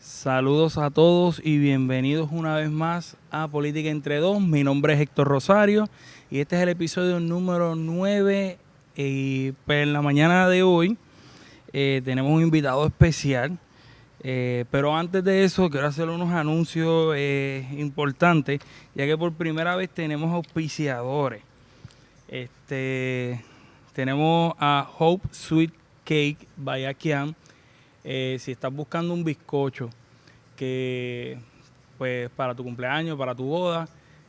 Saludos a todos y bienvenidos una vez más a Política entre Dos. Mi nombre es Héctor Rosario y este es el episodio número 9. Y pues en la mañana de hoy tenemos un invitado especial. Pero antes de eso quiero hacer unos anuncios importantes, ya que por primera vez tenemos auspiciadores. Este, Tenemos a Hope Sweet Cake by Akian. Si estás buscando un bizcocho que pues para tu cumpleaños, para tu boda,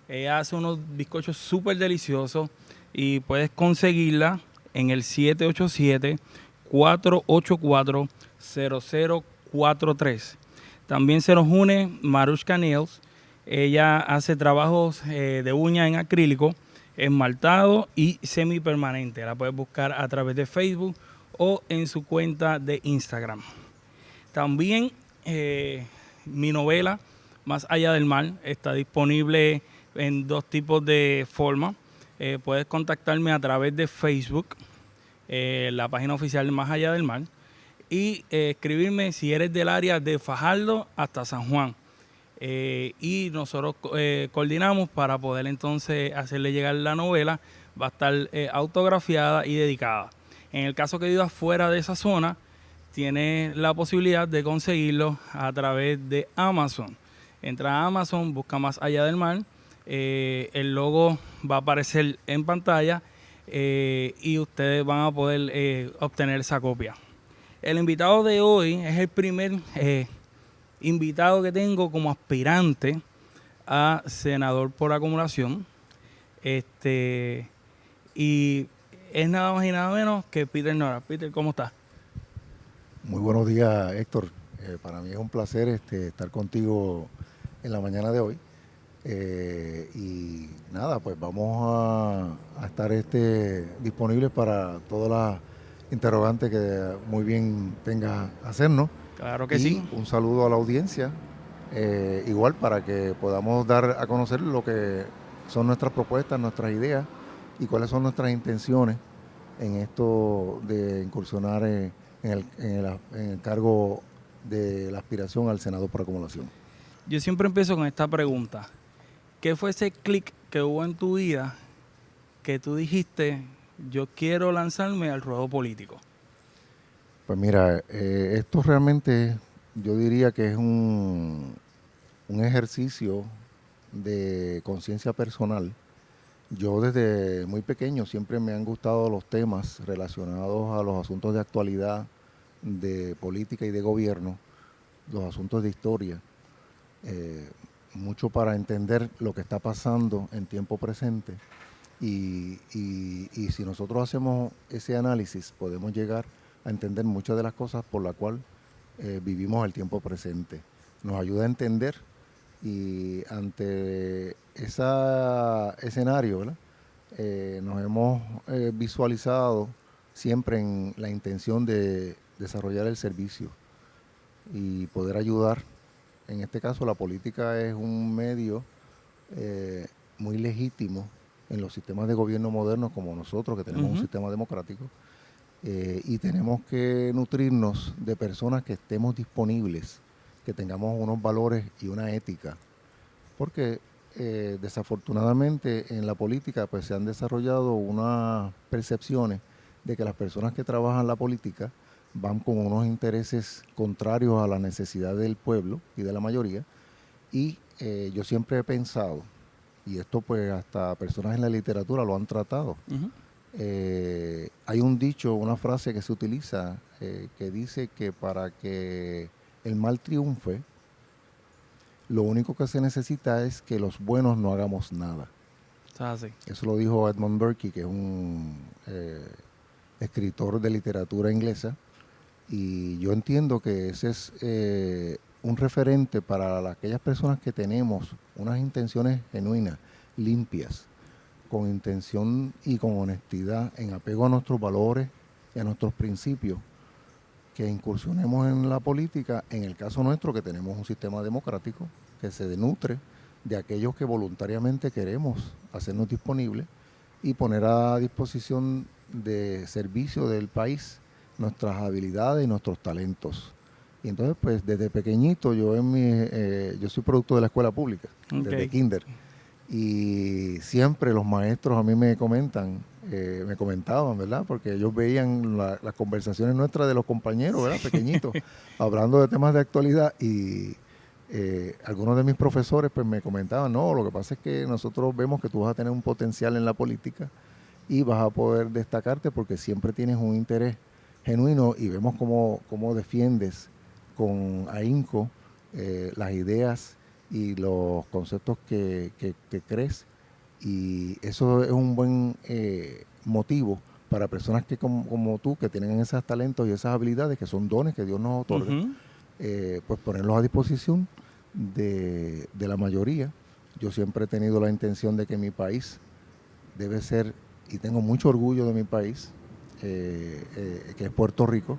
ella hace unos bizcochos súper deliciosos y puedes conseguirla en el 787-484-0043. También se nos une Marushka Nails. Ella hace trabajos de uña en acrílico, esmaltado y semipermanente. La puedes buscar a través de Facebook o en su cuenta de Instagram. También mi novela, Más allá del mar, está disponible en dos tipos de formas. Puedes contactarme a través de Facebook, la página oficial de Más allá del mar, y escribirme si eres del área de Fajardo hasta San Juan. Y nosotros coordinamos para poder entonces hacerle llegar la novela. Va a estar autografiada y dedicada. En el caso que vivas fuera de esa zona, tienes la posibilidad de conseguirlo a través de Amazon. Entra a Amazon, busca Más allá del mar, el logo va a aparecer en pantalla y ustedes van a poder obtener esa copia. El invitado de hoy es el primer invitado que tengo como aspirante a senador por acumulación. Y es nada más y nada menos que Peter Nora. Peter, ¿cómo estás? Muy buenos días, Héctor. Para mí es un placer estar contigo en la mañana de hoy. Y nada, pues vamos a estar disponibles para todas las interrogantes que muy bien tenga hacernos. Claro que Y sí. un saludo a la audiencia, igual para que podamos dar a conocer lo que son nuestras propuestas, nuestras ideas y cuáles son nuestras intenciones en esto de incursionar en el cargo de la aspiración al Senado por acumulación. Yo siempre empiezo con esta pregunta. ¿Qué fue ese clic que hubo en tu vida que tú dijiste, yo quiero lanzarme al ruedo político? Pues mira, esto realmente yo diría que es un ejercicio de conciencia personal. Yo desde muy pequeño siempre me han gustado los temas relacionados a los asuntos de actualidad, de política y de gobierno, los asuntos de historia, eh, mucho para entender lo que está pasando en tiempo presente. Y si nosotros hacemos ese análisis, podemos llegar a entender muchas de las cosas por las cuales vivimos el tiempo presente. Nos ayuda a entender y ante ese escenario, ¿verdad? Nos hemos visualizado siempre en la intención de desarrollar el servicio y poder ayudar. En este caso, la política es un medio muy legítimo en los sistemas de gobierno modernos como nosotros, que tenemos un sistema democrático, y tenemos que nutrirnos de personas que estemos disponibles, que tengamos unos valores y una ética, porque desafortunadamente en la política pues se han desarrollado unas percepciones de que las personas que trabajan la política van con unos intereses contrarios a las necesidades del pueblo y de la mayoría, y yo siempre he pensado, y esto pues hasta personas en la literatura lo han tratado, hay un dicho, una frase que se utiliza que dice que para que el mal triunfe, lo único que se necesita es que los buenos no hagamos nada. Así. Eso lo dijo Edmund Burke, que es un escritor de literatura inglesa, y yo entiendo que ese es un referente para aquellas personas que tenemos unas intenciones genuinas, limpias, con intención y con honestidad, en apego a nuestros valores y a nuestros principios, que incursionemos en la política, en el caso nuestro que tenemos un sistema democrático que se nutre de aquellos que voluntariamente queremos hacernos disponibles y poner a disposición de servicio del país nuestras habilidades y nuestros talentos. Y entonces, pues desde pequeñito, yo soy producto de la escuela pública, desde Ok. kinder. Y siempre los maestros a mí me comentaban, ¿verdad? Porque ellos veían las conversaciones nuestras de los compañeros, ¿verdad? Pequeñitos, hablando de temas de actualidad y algunos de mis profesores pues me comentaban, no, lo que pasa es que nosotros vemos que tú vas a tener un potencial en la política y vas a poder destacarte porque siempre tienes un interés genuino y vemos cómo defiendes con ahínco las ideas y los conceptos que crees, y eso es un buen motivo para personas que como tú, que tienen esos talentos y esas habilidades, que son dones que Dios nos otorga, Ujú. pues ponerlos a disposición de la mayoría. Yo siempre he tenido la intención de que mi país debe ser, y tengo mucho orgullo de mi país, que es Puerto Rico,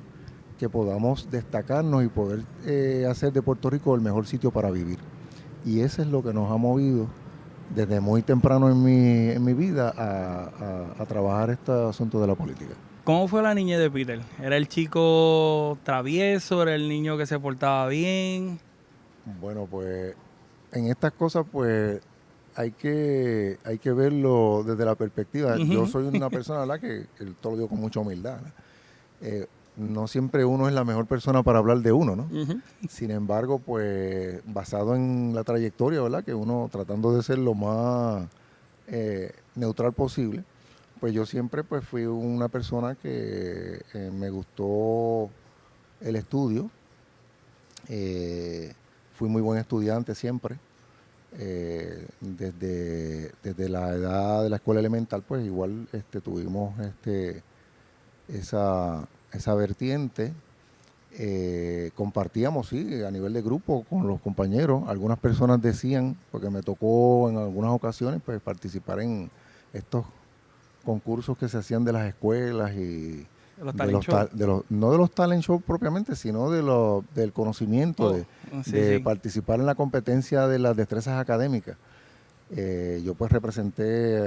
que podamos destacarnos y poder hacer de Puerto Rico el mejor sitio para vivir. Y eso es lo que nos ha movido desde muy temprano en mi vida a trabajar este asunto de la política. ¿Cómo fue la niñez de Peter? ¿Era el chico travieso? ¿Era el niño que se portaba bien? Bueno, pues en estas cosas pues hay que verlo desde la perspectiva. Yo Ujú. soy una persona, ¿verdad?, que todo lo digo con mucha humildad, ¿no? No siempre uno es la mejor persona para hablar de uno, ¿no? Ujú. Sin embargo, pues basado en la trayectoria, ¿verdad? Que uno tratando de ser lo más neutral posible, pues yo siempre pues fui una persona que me gustó el estudio, eh, fui muy buen estudiante siempre, desde la edad de la escuela elemental, pues igual tuvimos esa vertiente. Compartíamos, sí, a nivel de grupo con los compañeros. Algunas personas decían, porque me tocó en algunas ocasiones, pues participar en estos concursos que se hacían de las escuelas y Los talent show. no de los talent shows propiamente, sino del conocimiento, Oh, sí, de sí. participar en la competencia de las destrezas académicas. Yo pues representé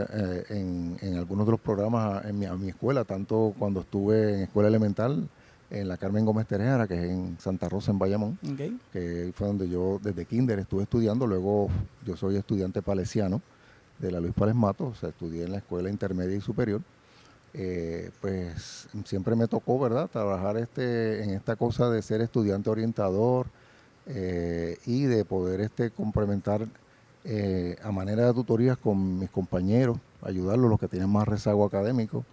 en algunos de los programas a mi escuela, tanto cuando estuve en escuela elemental, en la Carmen Gómez Terejara, que es en Santa Rosa, en Bayamón, Ok. que fue donde yo desde kinder estuve estudiando. Luego yo soy estudiante palesiano de la Luis Pález Matos, o sea, estudié en la escuela intermedia y superior. Pues siempre me tocó, ¿verdad?, trabajar en esta cosa de ser estudiante orientador, y de poder complementar a manera de tutorías con mis compañeros, ayudarlos, los que tienen más rezago académico.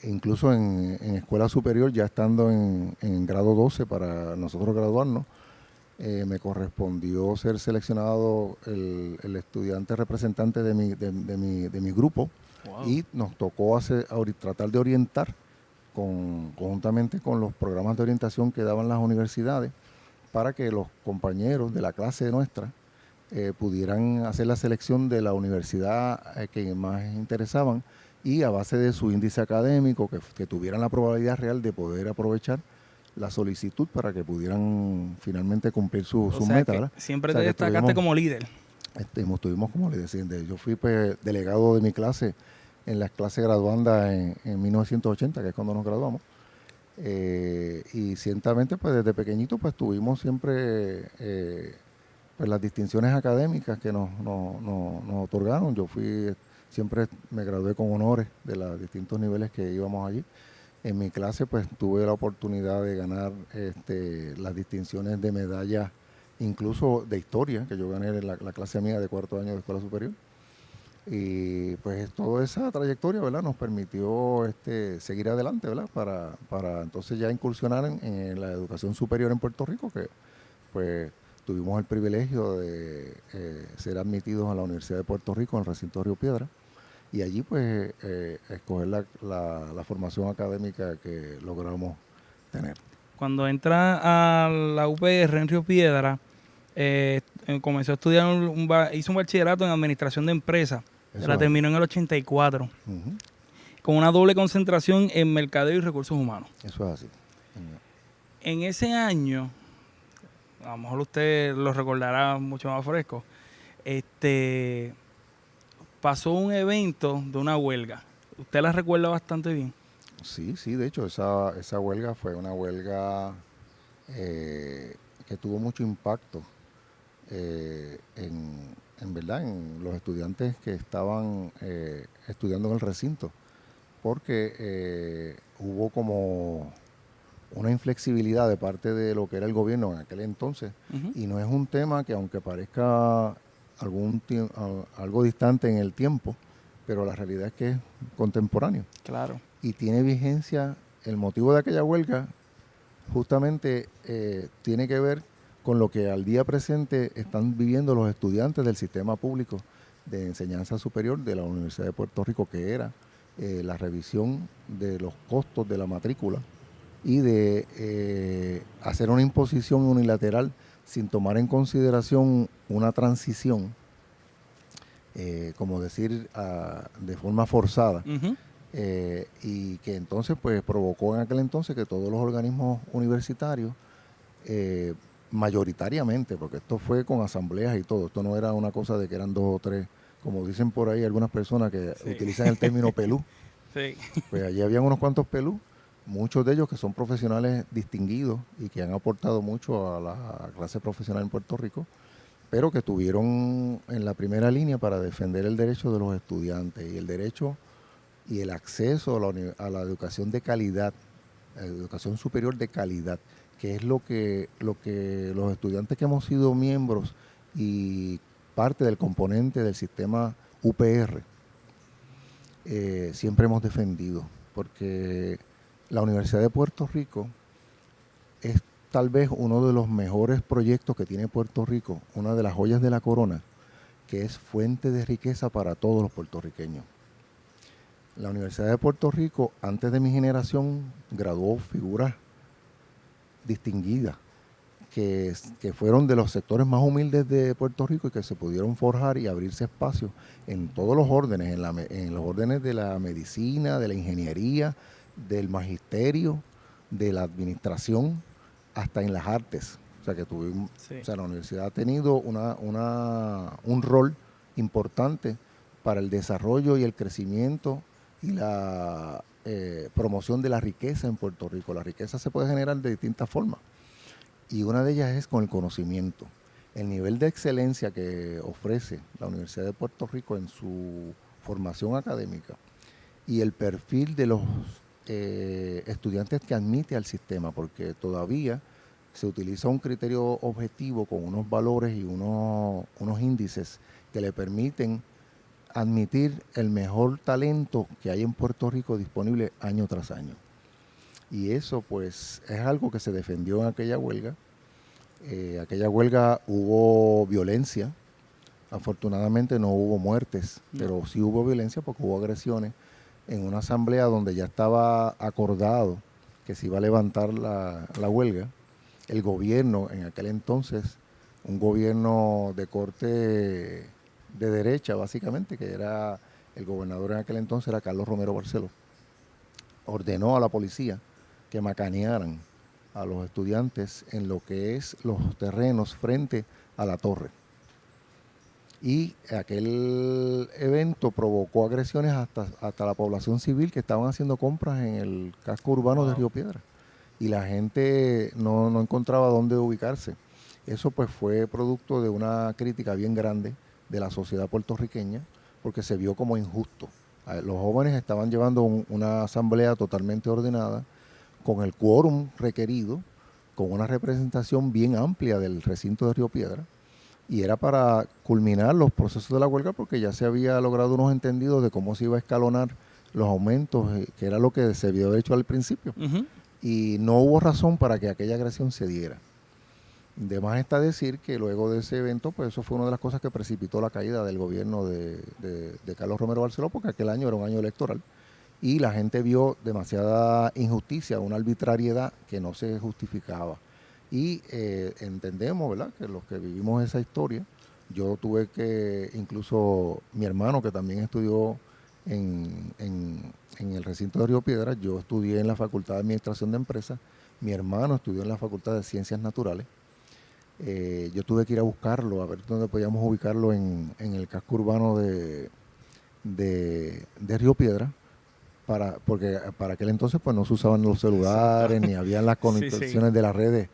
Incluso en escuela superior, ya estando en grado 12 para nosotros graduarnos, me correspondió ser seleccionado el estudiante representante de mi grupo, Wow. y nos tocó tratar de orientar conjuntamente con los programas de orientación que daban las universidades, para que los compañeros de la clase nuestra pudieran hacer la selección de la universidad que más interesaban, y a base de su índice académico, que tuvieran la probabilidad real de poder aprovechar la solicitud para que pudieran finalmente cumplir O sus sea metas, que ¿verdad? O siempre te sea que destacaste como líder. estuvimos como les decía, yo fui pues, delegado de mi clase en las clases graduandas en 1980, que es cuando nos graduamos. Y ciertamente pues desde pequeñito pues tuvimos siempre pues las distinciones académicas que nos otorgaron. Siempre me gradué con honores de los distintos niveles que íbamos allí. En mi clase pues tuve la oportunidad de ganar las distinciones de medallas, incluso de historia, que yo gané en la clase mía de cuarto año de escuela superior. Y pues toda esa trayectoria, ¿verdad?, nos permitió seguir adelante, ¿verdad?, para entonces ya incursionar en la educación superior en Puerto Rico, que pues tuvimos el privilegio de ser admitidos a la Universidad de Puerto Rico, en el recinto de Río Piedra, y allí pues escoger la formación académica que logramos tener. Cuando entra a la UPR en Río Piedra, comenzó a estudiar, hizo un bachillerato en administración de empresas. Eso La es así. terminó en el 84, Ujú. con una doble concentración en mercadeo y recursos humanos. Eso es así. En ese año, a lo mejor usted lo recordará mucho más fresco, este, pasó un evento de una huelga. Usted la recuerda bastante bien. Sí, sí, de hecho esa huelga fue una huelga que tuvo mucho impacto en verdad en los estudiantes que estaban estudiando en el recinto, porque hubo como una inflexibilidad de parte de lo que era el gobierno en aquel entonces, y no es un tema que, aunque parezca algo distante en el tiempo, pero la realidad es que es contemporáneo. Claro. Y tiene vigencia. El motivo de aquella huelga justamente tiene que ver con lo que al día presente están viviendo los estudiantes del sistema público de enseñanza superior de la Universidad de Puerto Rico, que era la revisión de los costos de la matrícula y de hacer una imposición unilateral sin tomar en consideración una transición, como decir, de forma forzada. Y que entonces pues provocó en aquel entonces que todos los organismos universitarios, mayoritariamente, porque esto fue con asambleas y todo, esto no era una cosa de que eran 2 o 3, como dicen por ahí algunas personas que utilizan el término pelú. Sí. Pues allí habían unos cuantos pelú, muchos de ellos que son profesionales distinguidos y que han aportado mucho a la clase profesional en Puerto Rico, pero que estuvieron en la primera línea para defender el derecho de los estudiantes y el derecho y el acceso a la educación de calidad, a la educación superior de calidad, que es lo que los estudiantes que hemos sido miembros y parte del componente del sistema UPR siempre hemos defendido, porque la Universidad de Puerto Rico es tal vez uno de los mejores proyectos que tiene Puerto Rico, una de las joyas de la corona, que es fuente de riqueza para todos los puertorriqueños. La Universidad de Puerto Rico, antes de mi generación, graduó figuras distinguidas, que fueron de los sectores más humildes de Puerto Rico y que se pudieron forjar y abrirse espacios en todos los órdenes, en los órdenes de la medicina, de la ingeniería, del magisterio, de la administración, hasta en las artes. O sea, que o sea, la universidad ha tenido un rol importante para el desarrollo y el crecimiento y la promoción de la riqueza en Puerto Rico. La riqueza se puede generar de distintas formas y una de ellas es con el conocimiento. El nivel de excelencia que ofrece la Universidad de Puerto Rico en su formación académica y el perfil de los estudiantes que admite al sistema, porque todavía se utiliza un criterio objetivo con unos valores y unos índices que le permiten admitir el mejor talento que hay en Puerto Rico disponible año tras año. Y eso pues es algo que se defendió en aquella huelga. Aquella huelga hubo violencia, afortunadamente no hubo muertes, pero sí hubo violencia porque hubo agresiones en una asamblea donde ya estaba acordado que se iba a levantar la huelga. El gobierno en aquel entonces, un gobierno de corte de derecha básicamente, que era el gobernador en aquel entonces era Carlos Romero Barceló, ordenó a la policía que macanearan a los estudiantes en lo que es los terrenos frente a la torre. Y aquel evento provocó agresiones hasta la población civil que estaban haciendo compras en el casco urbano de Río Piedras. Y la gente no encontraba dónde ubicarse. Eso pues fue producto de una crítica bien grande de la sociedad puertorriqueña, porque se vio como injusto. Los jóvenes estaban llevando una asamblea totalmente ordenada, con el quórum requerido, con una representación bien amplia del recinto de Río Piedra, y era para culminar los procesos de la huelga porque ya se había logrado unos entendidos de cómo se iba a escalonar los aumentos, que era lo que se había hecho al principio. Y no hubo razón para que aquella agresión se diera. De más está decir que luego de ese evento, pues eso fue una de las cosas que precipitó la caída del gobierno de Carlos Romero Barceló, porque aquel año era un año electoral y la gente vio demasiada injusticia, una arbitrariedad que no se justificaba. Y entendemos, ¿verdad?, que los que vivimos esa historia, yo tuve que, incluso mi hermano que también estudió en el recinto de Río Piedras, yo estudié en la Facultad de Administración de Empresas, mi hermano estudió en la Facultad de Ciencias Naturales. Yo tuve que ir a buscarlo, a ver dónde podíamos ubicarlo en el casco urbano de Río Piedras, porque para aquel entonces pues no se usaban los celulares, ni habían las conexiones de las redes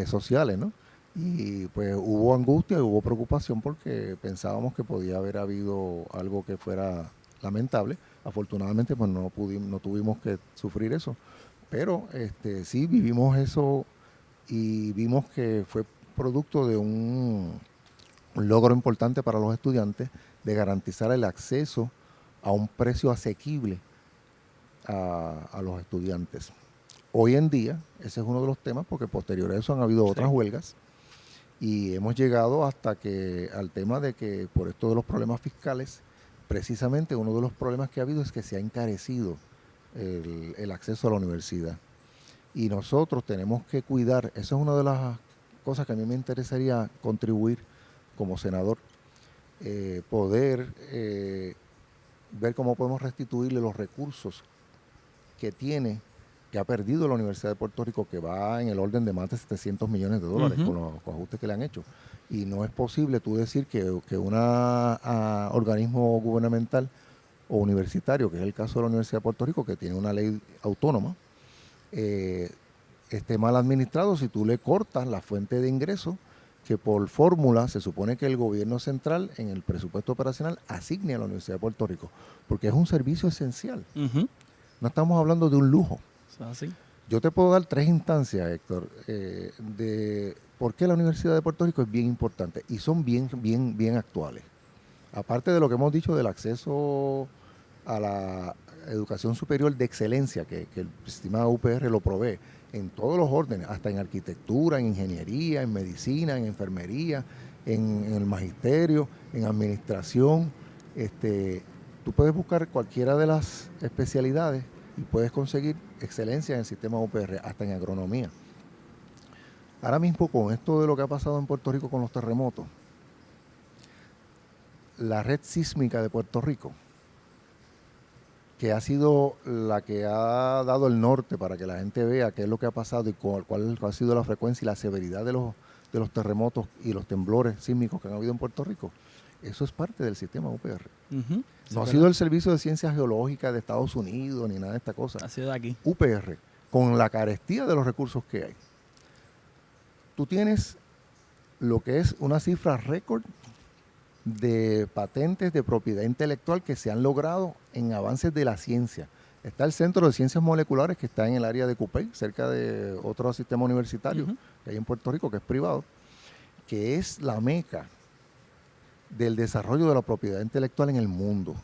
sociales, ¿no? Y pues hubo angustia y hubo preocupación porque pensábamos que podía haber habido algo que fuera lamentable. Afortunadamente pues no tuvimos que sufrir eso, pero sí vivimos eso y vimos que fue producto de un logro importante para los estudiantes de garantizar el acceso a un precio asequible a los estudiantes. Hoy en día, ese es uno de los temas, porque posterior a eso han habido otras huelgas y hemos llegado al tema de que por esto de los problemas fiscales, precisamente uno de los problemas que ha habido es que se ha encarecido el acceso a la universidad. Y nosotros tenemos que cuidar, eso es una de las cosas que a mí me interesaría contribuir como senador, poder ver cómo podemos restituirle los recursos que ha perdido la Universidad de Puerto Rico, que va en el orden de más de $700 millones con los ajustes que le han hecho. Y no es posible tú decir que un organismo gubernamental o universitario, que es el caso de la Universidad de Puerto Rico, que tiene una ley autónoma, esté mal administrado si tú le cortas la fuente de ingresos que por fórmula se supone que el gobierno central en el presupuesto operacional asigne a la Universidad de Puerto Rico, porque es un servicio esencial. No estamos hablando de un lujo. ¿Así? Yo te puedo dar 3 instancias, Héctor, de por qué la Universidad de Puerto Rico es bien importante y son bien actuales. Aparte de lo que hemos dicho del acceso a la educación superior de excelencia, que el sistema UPR lo provee en todos los órdenes, hasta en arquitectura, en ingeniería, en medicina, en enfermería, en el magisterio, en administración. Tú puedes buscar cualquiera de las especialidades y puedes conseguir excelencia en el sistema UPR, hasta en agronomía. Ahora mismo, con esto de lo que ha pasado en Puerto Rico con los terremotos, la red sísmica de Puerto Rico, que ha sido la que ha dado el norte para que la gente vea qué es lo que ha pasado y cuál ha sido la frecuencia y la severidad de los terremotos y los temblores sísmicos que han habido en Puerto Rico, eso es parte del sistema UPR. No ha sido el Servicio de Ciencias Geológicas de Estados Unidos ni nada de esta cosa. Ha sido de aquí. UPR, con la carestía de los recursos que hay. Tú tienes lo que es una cifra récord de patentes de propiedad intelectual que se han logrado en avances de la ciencia. Está el Centro de Ciencias Moleculares, que está en el área de Cupey, cerca de otro sistema universitario que hay en Puerto Rico, que es privado, que es la meca del desarrollo de la propiedad intelectual en el mundo,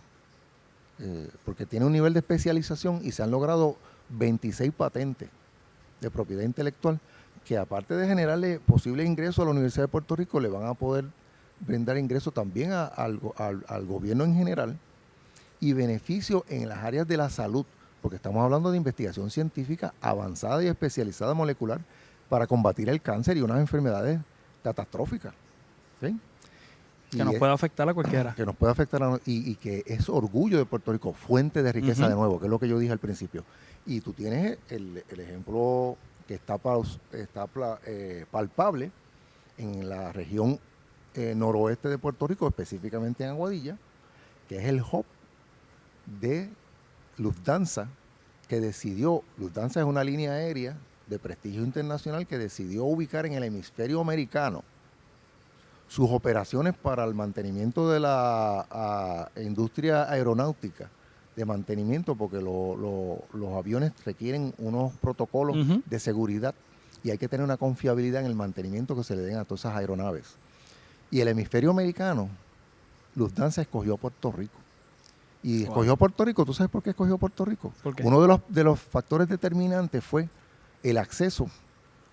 porque tiene un nivel de especialización y se han logrado 26 patentes de propiedad intelectual que, aparte de generarle posibles ingresos a la Universidad de Puerto Rico, le van a poder brindar ingresos también al gobierno en general y beneficio en las áreas de la salud, porque estamos hablando de investigación científica avanzada y especializada molecular para combatir el cáncer y unas enfermedades catastróficas. ¿Sí? Que nos puede afectar a cualquiera. Que nos puede afectar y que es orgullo de Puerto Rico, fuente de riqueza de nuevo, que es lo que yo dije al principio. Y tú tienes el ejemplo que está palpable en la región noroeste de Puerto Rico, específicamente en Aguadilla, que es el hub de Lufthansa, Lufthansa es una línea aérea de prestigio internacional que decidió ubicar en el hemisferio americano sus operaciones para el mantenimiento de la industria aeronáutica, de mantenimiento, porque los aviones requieren unos protocolos de seguridad y hay que tener una confiabilidad en el mantenimiento que se le den a todas esas aeronaves. Y el hemisferio americano, Lufthansa escogió a Puerto Rico. Y escogió a Puerto Rico. ¿Tú sabes por qué escogió a Puerto Rico? ¿Por qué? Uno de los factores determinantes fue el acceso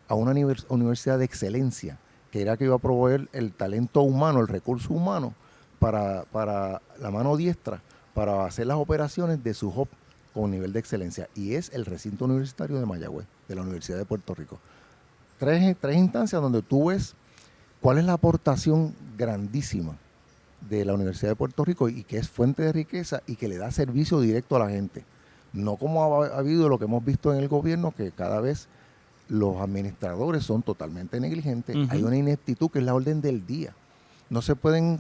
a una universidad de excelencia, que era que iba a proveer el talento humano, el recurso humano, para la mano diestra, para hacer las operaciones de su hub con nivel de excelencia. Y es el recinto universitario de Mayagüez, de la Universidad de Puerto Rico. Tres instancias donde tú ves cuál es la aportación grandísima de la Universidad de Puerto Rico y que es fuente de riqueza y que le da servicio directo a la gente. No como ha habido lo que hemos visto en el gobierno, que cada vez los administradores son totalmente negligentes. Hay una ineptitud que es la orden del día. No se pueden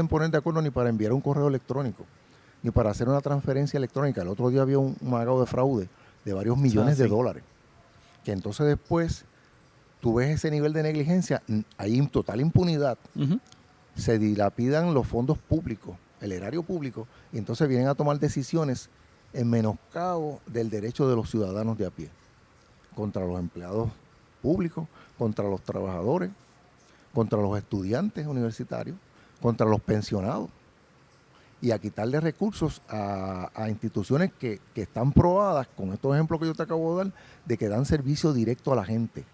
poner de acuerdo ni para enviar un correo electrónico, ni para hacer una transferencia electrónica. El otro día había un magado de fraude de varios millones de dólares, que entonces después tú ves ese nivel de negligencia, hay total impunidad, Ujú. se dilapidan los fondos públicos, el erario público, y entonces vienen a tomar decisiones en menoscabo del derecho de los ciudadanos de a pie, contra los empleados públicos, contra los trabajadores, contra los estudiantes universitarios, contra los pensionados, y a quitarle recursos a instituciones que están probadas, con estos ejemplos que yo te acabo de dar, de que dan servicio directo a la gente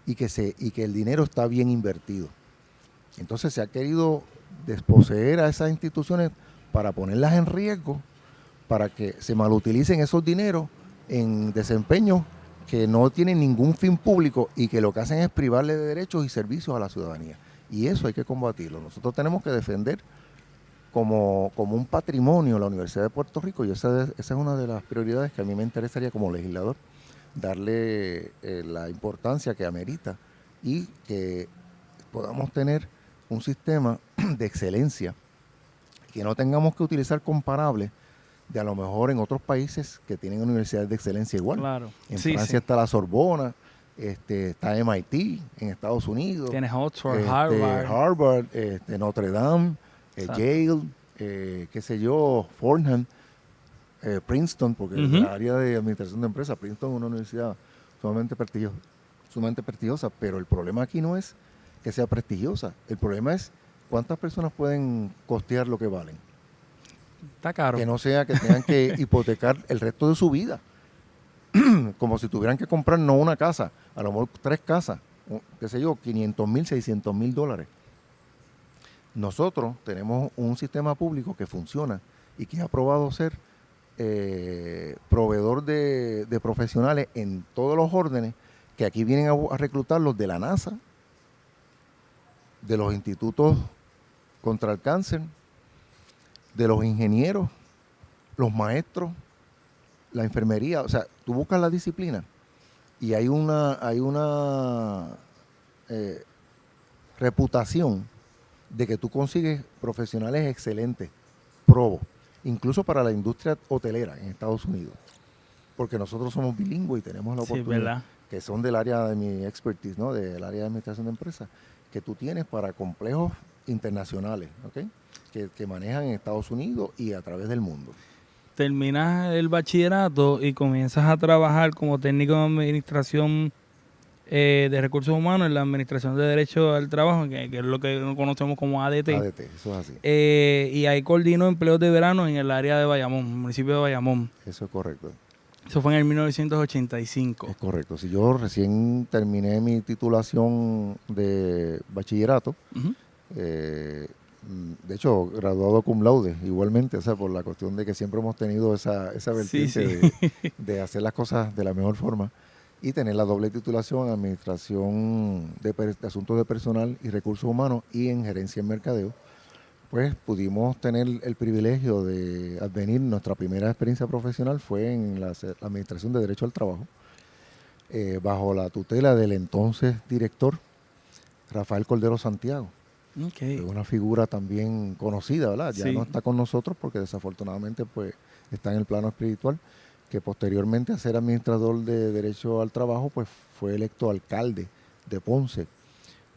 y que el dinero está bien invertido. Entonces se ha querido desposeer a esas instituciones para ponerlas en riesgo, para que se malutilicen esos dineros en desempeños que no tienen ningún fin público y que lo que hacen es privarle de derechos y servicios a la ciudadanía. Y eso hay que combatirlo. Nosotros tenemos que defender como un patrimonio la Universidad de Puerto Rico, y esa es una de las prioridades que a mí me interesaría como legislador, darle la importancia que amerita y que podamos tener un sistema de excelencia, que no tengamos que utilizar comparables de a lo mejor en otros países que tienen universidades de excelencia igual. Claro. En Sí, Francia sí. está la Sorbona, está MIT en Estados Unidos, Tienes Oxford, Harvard. Harvard, Notre Dame, Exacto. Yale, qué sé yo, Fordham, Princeton, porque Ujú. el área de administración de empresas, Princeton es una universidad sumamente prestigiosa, pero el problema aquí no es que sea prestigiosa, el problema es cuántas personas pueden costear lo que valen, Está caro. que no sea que tengan que hipotecar el resto de su vida, como si tuvieran que comprar no una casa, a lo mejor 3 casas, qué sé yo, 500,000, 600,000 dólares. Nosotros tenemos un sistema público que funciona y que ha probado ser proveedor de profesionales en todos los órdenes, que aquí vienen a reclutarlos de la NASA, de los institutos contra el cáncer, de los ingenieros, los maestros, la enfermería. O sea, tú buscas la disciplina y hay una reputación de que tú consigues profesionales excelentes, probos, incluso para la industria hotelera en Estados Unidos, porque nosotros somos bilingües y tenemos la Sí, oportunidad, ¿verdad? que son del área de mi expertise, ¿no? Del área de administración de empresas, que tú tienes para complejos internacionales, ¿ok? Que manejan en Estados Unidos y a través del mundo. Terminas el bachillerato y comienzas a trabajar como técnico de administración de recursos humanos en la administración de derecho al trabajo, que es lo que conocemos como ADT. ADT, eso es así. Y ahí coordinó empleos de verano en el área de Bayamón, municipio de Bayamón. Eso es correcto. Eso fue en el 1985. Es correcto. Si yo recién terminé mi titulación de bachillerato, Ujú. de hecho, graduado cum laude, igualmente, o sea, por la cuestión de que siempre hemos tenido esa Sí, vertiente sí. de hacer las cosas de la mejor forma, y tener la doble titulación en Administración de Asuntos de Personal y Recursos Humanos y en Gerencia en Mercadeo, pues pudimos tener el privilegio de advenir. Nuestra primera experiencia profesional fue en la Administración de Derecho al Trabajo, bajo la tutela del entonces director Rafael Cordero Santiago. Okay. Es una figura también conocida, ¿verdad? Ya Sí. no está con nosotros porque desafortunadamente pues está en el plano espiritual, que posteriormente a ser administrador de Derecho al Trabajo pues fue electo alcalde de Ponce.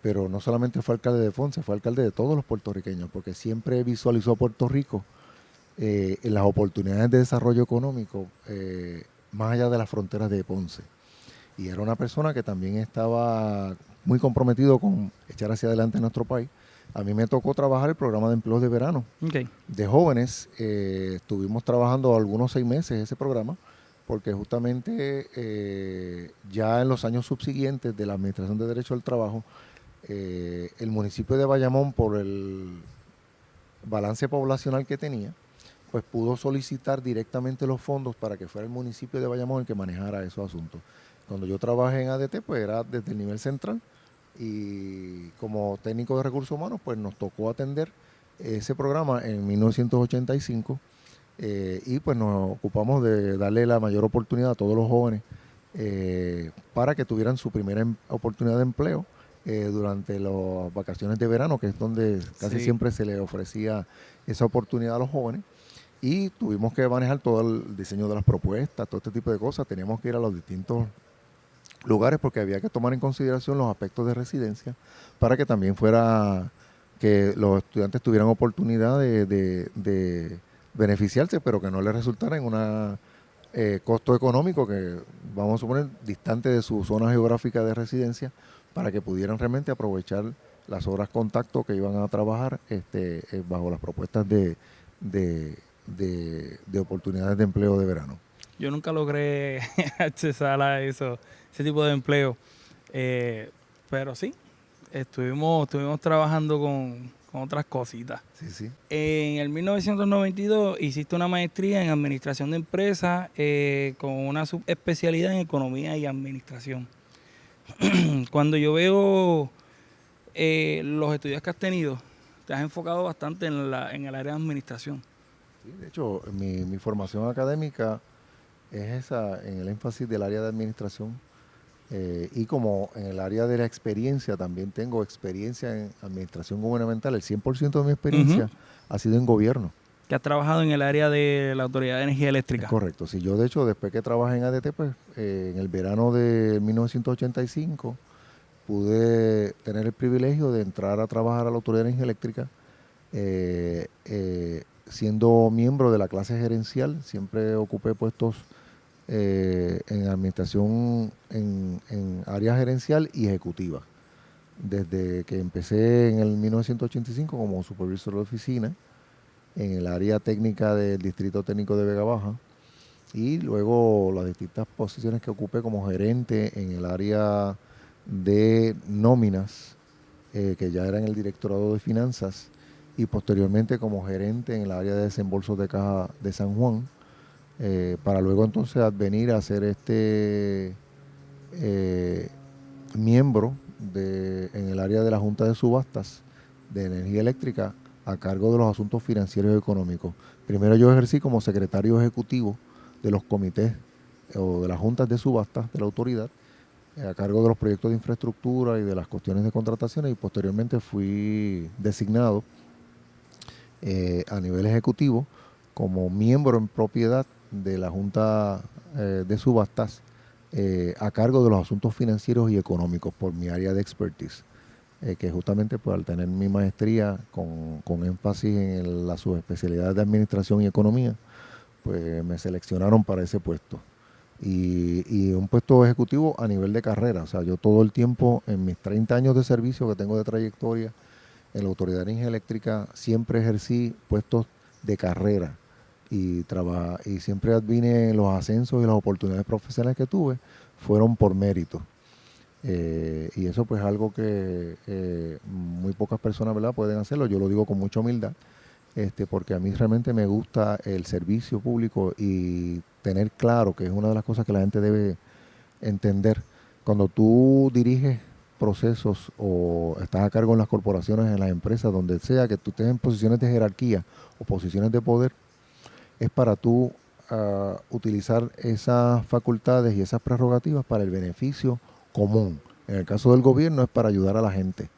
Pero no solamente fue alcalde de Ponce, fue alcalde de todos los puertorriqueños, porque siempre visualizó a Puerto Rico en las oportunidades de desarrollo económico más allá de las fronteras de Ponce. Y era una persona que también estaba muy comprometido con echar hacia adelante nuestro país. A mí me tocó trabajar el programa de empleos de verano Okay. de jóvenes. Estuvimos trabajando algunos 6 meses ese programa, porque justamente ya en los años subsiguientes de la Administración de Derecho al Trabajo, el municipio de Bayamón, por el balance poblacional que tenía, pues pudo solicitar directamente los fondos para que fuera el municipio de Bayamón el que manejara esos asuntos. Cuando yo trabajé en ADT, pues era desde el nivel central, y como técnico de recursos humanos, pues nos tocó atender ese programa en 1985, y pues nos ocupamos de darle la mayor oportunidad a todos los jóvenes para que tuvieran su primera oportunidad de empleo durante las vacaciones de verano, que es donde casi Sí. siempre se les ofrecía esa oportunidad a los jóvenes. Y tuvimos que manejar todo el diseño de las propuestas, todo este tipo de cosas. Teníamos que ir a los distintos lugares porque había que tomar en consideración los aspectos de residencia para que también fuera que los estudiantes tuvieran oportunidad de beneficiarse, pero que no les resultara en una costo económico que, vamos a suponer, distante de su zona geográfica de residencia, para que pudieran realmente aprovechar las horas contacto que iban a trabajar bajo las propuestas de oportunidades de empleo de verano. Yo nunca logré accesar a eso, ese tipo de empleo. Pero sí, estuvimos trabajando con otras cositas. Sí, sí. En el 1992 hiciste una maestría en administración de empresas con una subespecialidad en economía y administración. Cuando yo veo los estudios que has tenido, te has enfocado bastante en el área de administración. Sí, de hecho, mi formación académica es esa, en el énfasis del área de administración. Y como en el área de la experiencia, también tengo experiencia en administración gubernamental. El 100% de mi experiencia ha sido en gobierno. Que has trabajado en el área de la Autoridad de Energía Eléctrica. Es correcto. Si yo, de hecho, después que trabajé en ADT, pues en el verano de 1985 pude tener el privilegio de entrar a trabajar a la Autoridad de Energía Eléctrica, siendo miembro de la clase gerencial. Siempre ocupé puestos en administración en área gerencial y ejecutiva. Desde que empecé en el 1985 como supervisor de oficina en el área técnica del Distrito Técnico de Vega Baja, y luego las distintas posiciones que ocupé como gerente en el área de nóminas, que ya era en el Directorado de Finanzas, y posteriormente como gerente en el área de desembolsos de caja de San Juan, para luego entonces advenir a ser miembro en el área de la Junta de Subastas de Energía Eléctrica a cargo de los asuntos financieros y económicos. Primero yo ejercí como secretario ejecutivo de los comités o de las juntas de subastas de la autoridad, a cargo de los proyectos de infraestructura y de las cuestiones de contrataciones, y posteriormente fui designado a nivel ejecutivo como miembro en propiedad de la Junta de Subastas, a cargo de los asuntos financieros y económicos por mi área de expertise, que justamente pues al tener mi maestría con énfasis en la subespecialidad de administración y economía, pues me seleccionaron para ese puesto. Y un puesto ejecutivo a nivel de carrera. O sea, yo todo el tiempo, en mis 30 años de servicio que tengo de trayectoria en la Autoridad de Energía Eléctrica, siempre ejercí puestos de carrera y siempre advine los ascensos y las oportunidades profesionales que tuve fueron por mérito. Y eso pues es algo que muy pocas personas, ¿verdad?, pueden hacerlo. Yo lo digo con mucha humildad, porque a mí realmente me gusta el servicio público y tener claro que es una de las cosas que la gente debe entender. Cuando tú diriges procesos o estás a cargo en las corporaciones, en las empresas, donde sea que tú estés en posiciones de jerarquía o posiciones de poder, es para tú utilizar esas facultades y esas prerrogativas para el beneficio común. En el caso del gobierno es para ayudar a la gente.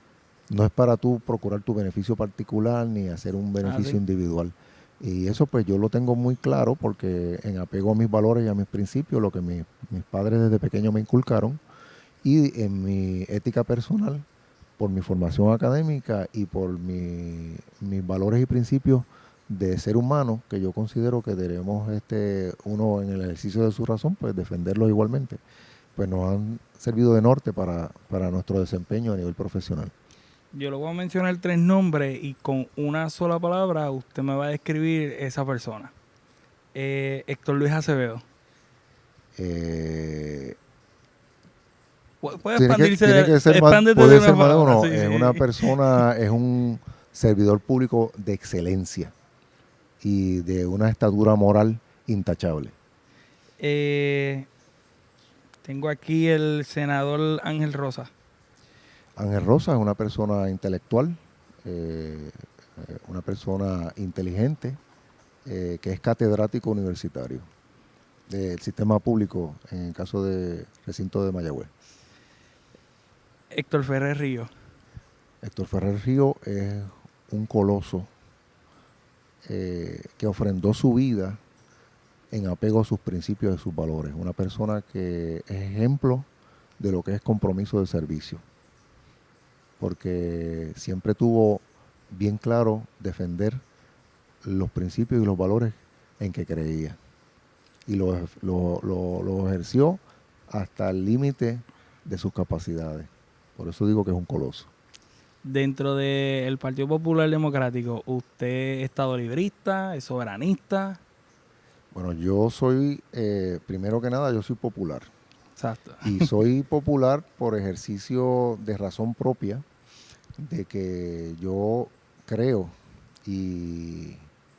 No es para tú procurar tu beneficio particular ni hacer un beneficio individual. Y eso pues yo lo tengo muy claro porque en apego a mis valores y a mis principios, lo que mis padres desde pequeño me inculcaron, y en mi ética personal, por mi formación académica y por mis valores y principios de ser humano, que yo considero que debemos uno en el ejercicio de su razón, pues defenderlos igualmente, pues nos han servido de norte para nuestro desempeño a nivel profesional. Yo le voy a mencionar 3 nombres y con una sola palabra usted me va a describir esa persona. Héctor Luis Acevedo. Puede expandirse. Tiene que ser más, puede ser más de uno. Sí, es una persona, es un servidor público de excelencia y de una estatura moral intachable. Tengo aquí el senador Ángel Rosa. Ángel Rosa es una persona intelectual, una persona inteligente, que es catedrático universitario del sistema público en el caso del recinto de Mayagüez. Héctor Ferrer Río. Héctor Ferrer Río es un coloso que ofrendó su vida en apego a sus principios y sus valores. Una persona que es ejemplo de lo que es compromiso de servicio, porque siempre tuvo bien claro defender los principios y los valores en que creía, y lo ejerció hasta el límite de sus capacidades. Por eso digo que es un coloso. Dentro del Partido Popular Democrático, ¿usted es estadolibrista, es soberanista? Bueno, yo soy, primero que nada, yo soy popular. Exacto. Y soy popular por ejercicio de razón propia, de que yo creo y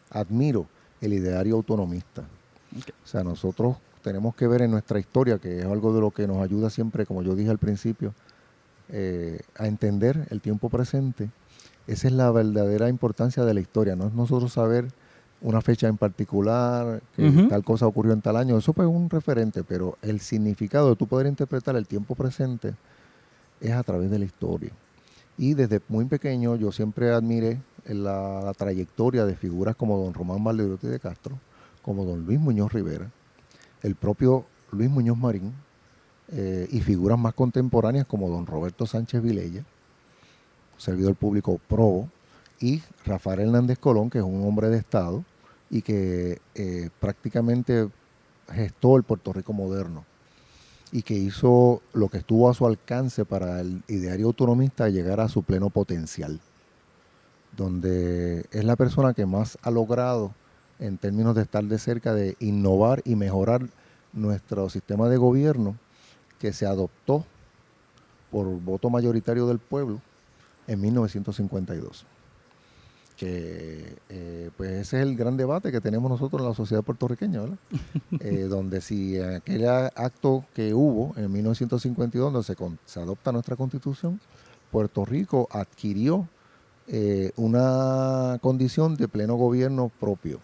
admiro el ideario autonomista. Okay. O sea, nosotros tenemos que ver en nuestra historia, que es algo de lo que nos ayuda siempre, como yo dije al principio, a entender el tiempo presente. Esa es la verdadera importancia de la historia, no es nosotros saber una fecha en particular, que tal cosa ocurrió en tal año, eso pues es un referente, pero el significado de tú poder interpretar el tiempo presente es a través de la historia. Y desde muy pequeño yo siempre admiré la trayectoria de figuras como don Román Valderotti de Castro, como don Luis Muñoz Rivera, el propio Luis Muñoz Marín, y figuras más contemporáneas como don Roberto Sánchez Vilella, servidor público probo, y Rafael Hernández Colón, que es un hombre de Estado y que prácticamente gestó el Puerto Rico moderno y que hizo lo que estuvo a su alcance para el ideario autonomista llegar a su pleno potencial, donde es la persona que más ha logrado en términos de estar de cerca de innovar y mejorar nuestro sistema de gobierno, que se adoptó por voto mayoritario del pueblo en 1952. Que pues ese es el gran debate que tenemos nosotros en la sociedad puertorriqueña, ¿verdad? Donde si aquel acto que hubo en 1952, donde se adopta nuestra constitución, Puerto Rico adquirió una condición de pleno gobierno propio,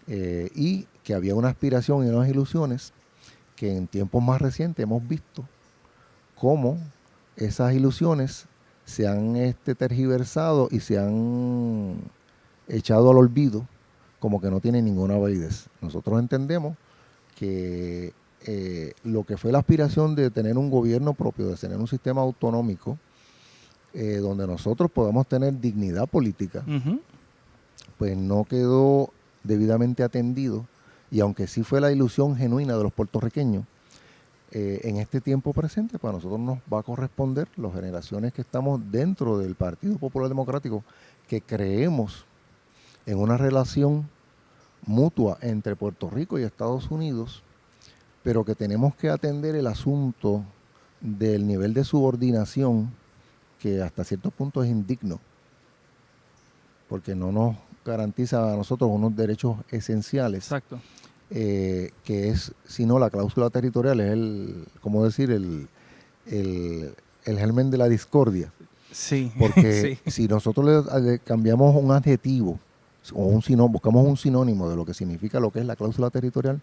y que había una aspiración y unas ilusiones que en tiempos más recientes hemos visto cómo esas ilusiones se han tergiversado y se han echado al olvido como que no tienen ninguna validez. Nosotros entendemos que lo que fue la aspiración de tener un gobierno propio, de tener un sistema autonómico, donde nosotros podamos tener dignidad política, pues no quedó debidamente atendido, y aunque sí fue la ilusión genuina de los puertorriqueños, en este tiempo presente, para nosotros nos va a corresponder, las generaciones que estamos dentro del Partido Popular Democrático, que creemos en una relación mutua entre Puerto Rico y Estados Unidos, pero que tenemos que atender el asunto del nivel de subordinación, que hasta cierto punto es indigno, porque no nos garantiza a nosotros unos derechos esenciales. Exacto. Que es, sino la cláusula territorial, es el germen de la discordia. Sí. Porque sí. si nosotros le cambiamos un adjetivo o buscamos un sinónimo de lo que significa lo que es la cláusula territorial,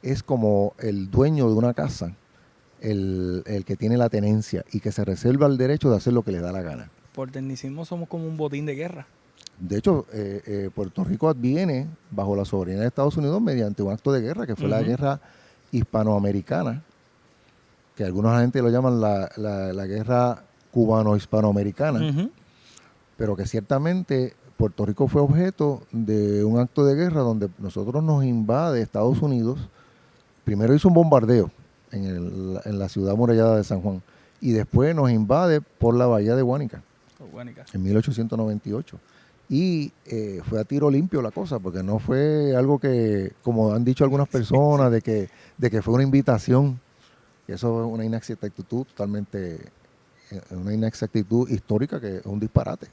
es como el dueño de una casa, el que tiene la tenencia y que se reserva el derecho de hacer lo que le da la gana. Por tecnicismo somos como un botín de guerra. De hecho, Puerto Rico adviene bajo la soberanía de Estados Unidos mediante un acto de guerra, que fue la guerra hispanoamericana, que algunos gente lo llaman la guerra cubano-hispanoamericana, pero que ciertamente Puerto Rico fue objeto de un acto de guerra donde nosotros nos invade Estados Unidos. Primero hizo un bombardeo en la ciudad amurallada de San Juan, y después nos invade por la bahía de Guánica, en 1898. Y fue a tiro limpio la cosa, porque no fue algo que, como han dicho algunas personas, de que fue una invitación. Y eso es una inexactitud totalmente, una inexactitud histórica, que es un disparate.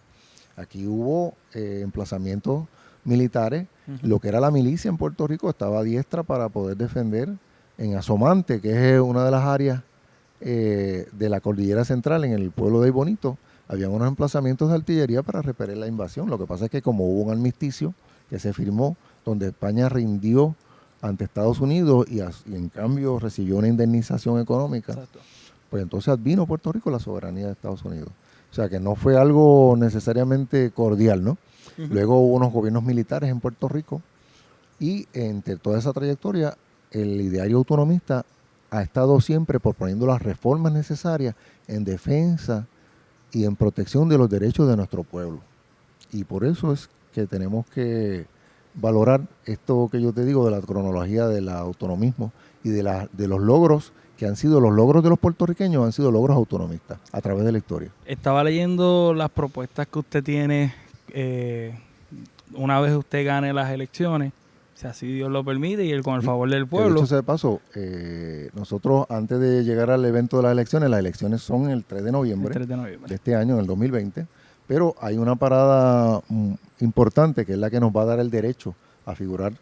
Aquí hubo emplazamientos militares, lo que era la milicia en Puerto Rico estaba a diestra para poder defender en Asomante, que es una de las áreas de la cordillera central, en el pueblo de Bonito. Habían unos emplazamientos de artillería para repeler la invasión. Lo que pasa es que como hubo un armisticio que se firmó, donde España rindió ante Estados Unidos y en cambio recibió una indemnización económica, exacto, pues entonces advino Puerto Rico la soberanía de Estados Unidos. O sea que no fue algo necesariamente cordial, ¿no? Luego hubo unos gobiernos militares en Puerto Rico, y entre toda esa trayectoria el ideario autonomista ha estado siempre proponiendo las reformas necesarias en defensa y en protección de los derechos de nuestro pueblo. Y por eso es que tenemos que valorar esto que yo te digo de la cronología del autonomismo y de los logros que han sido los logros de los puertorriqueños, han sido logros autonomistas a través de la historia. Estaba leyendo las propuestas que usted tiene una vez usted gane las elecciones, si así Dios lo permite y con el favor del pueblo. Dicho sea de paso, nosotros antes de llegar al evento de las elecciones son el 3 de noviembre, El 3 de noviembre. de este año, en el 2020, pero hay una parada importante que es la que nos va a dar el derecho a figurar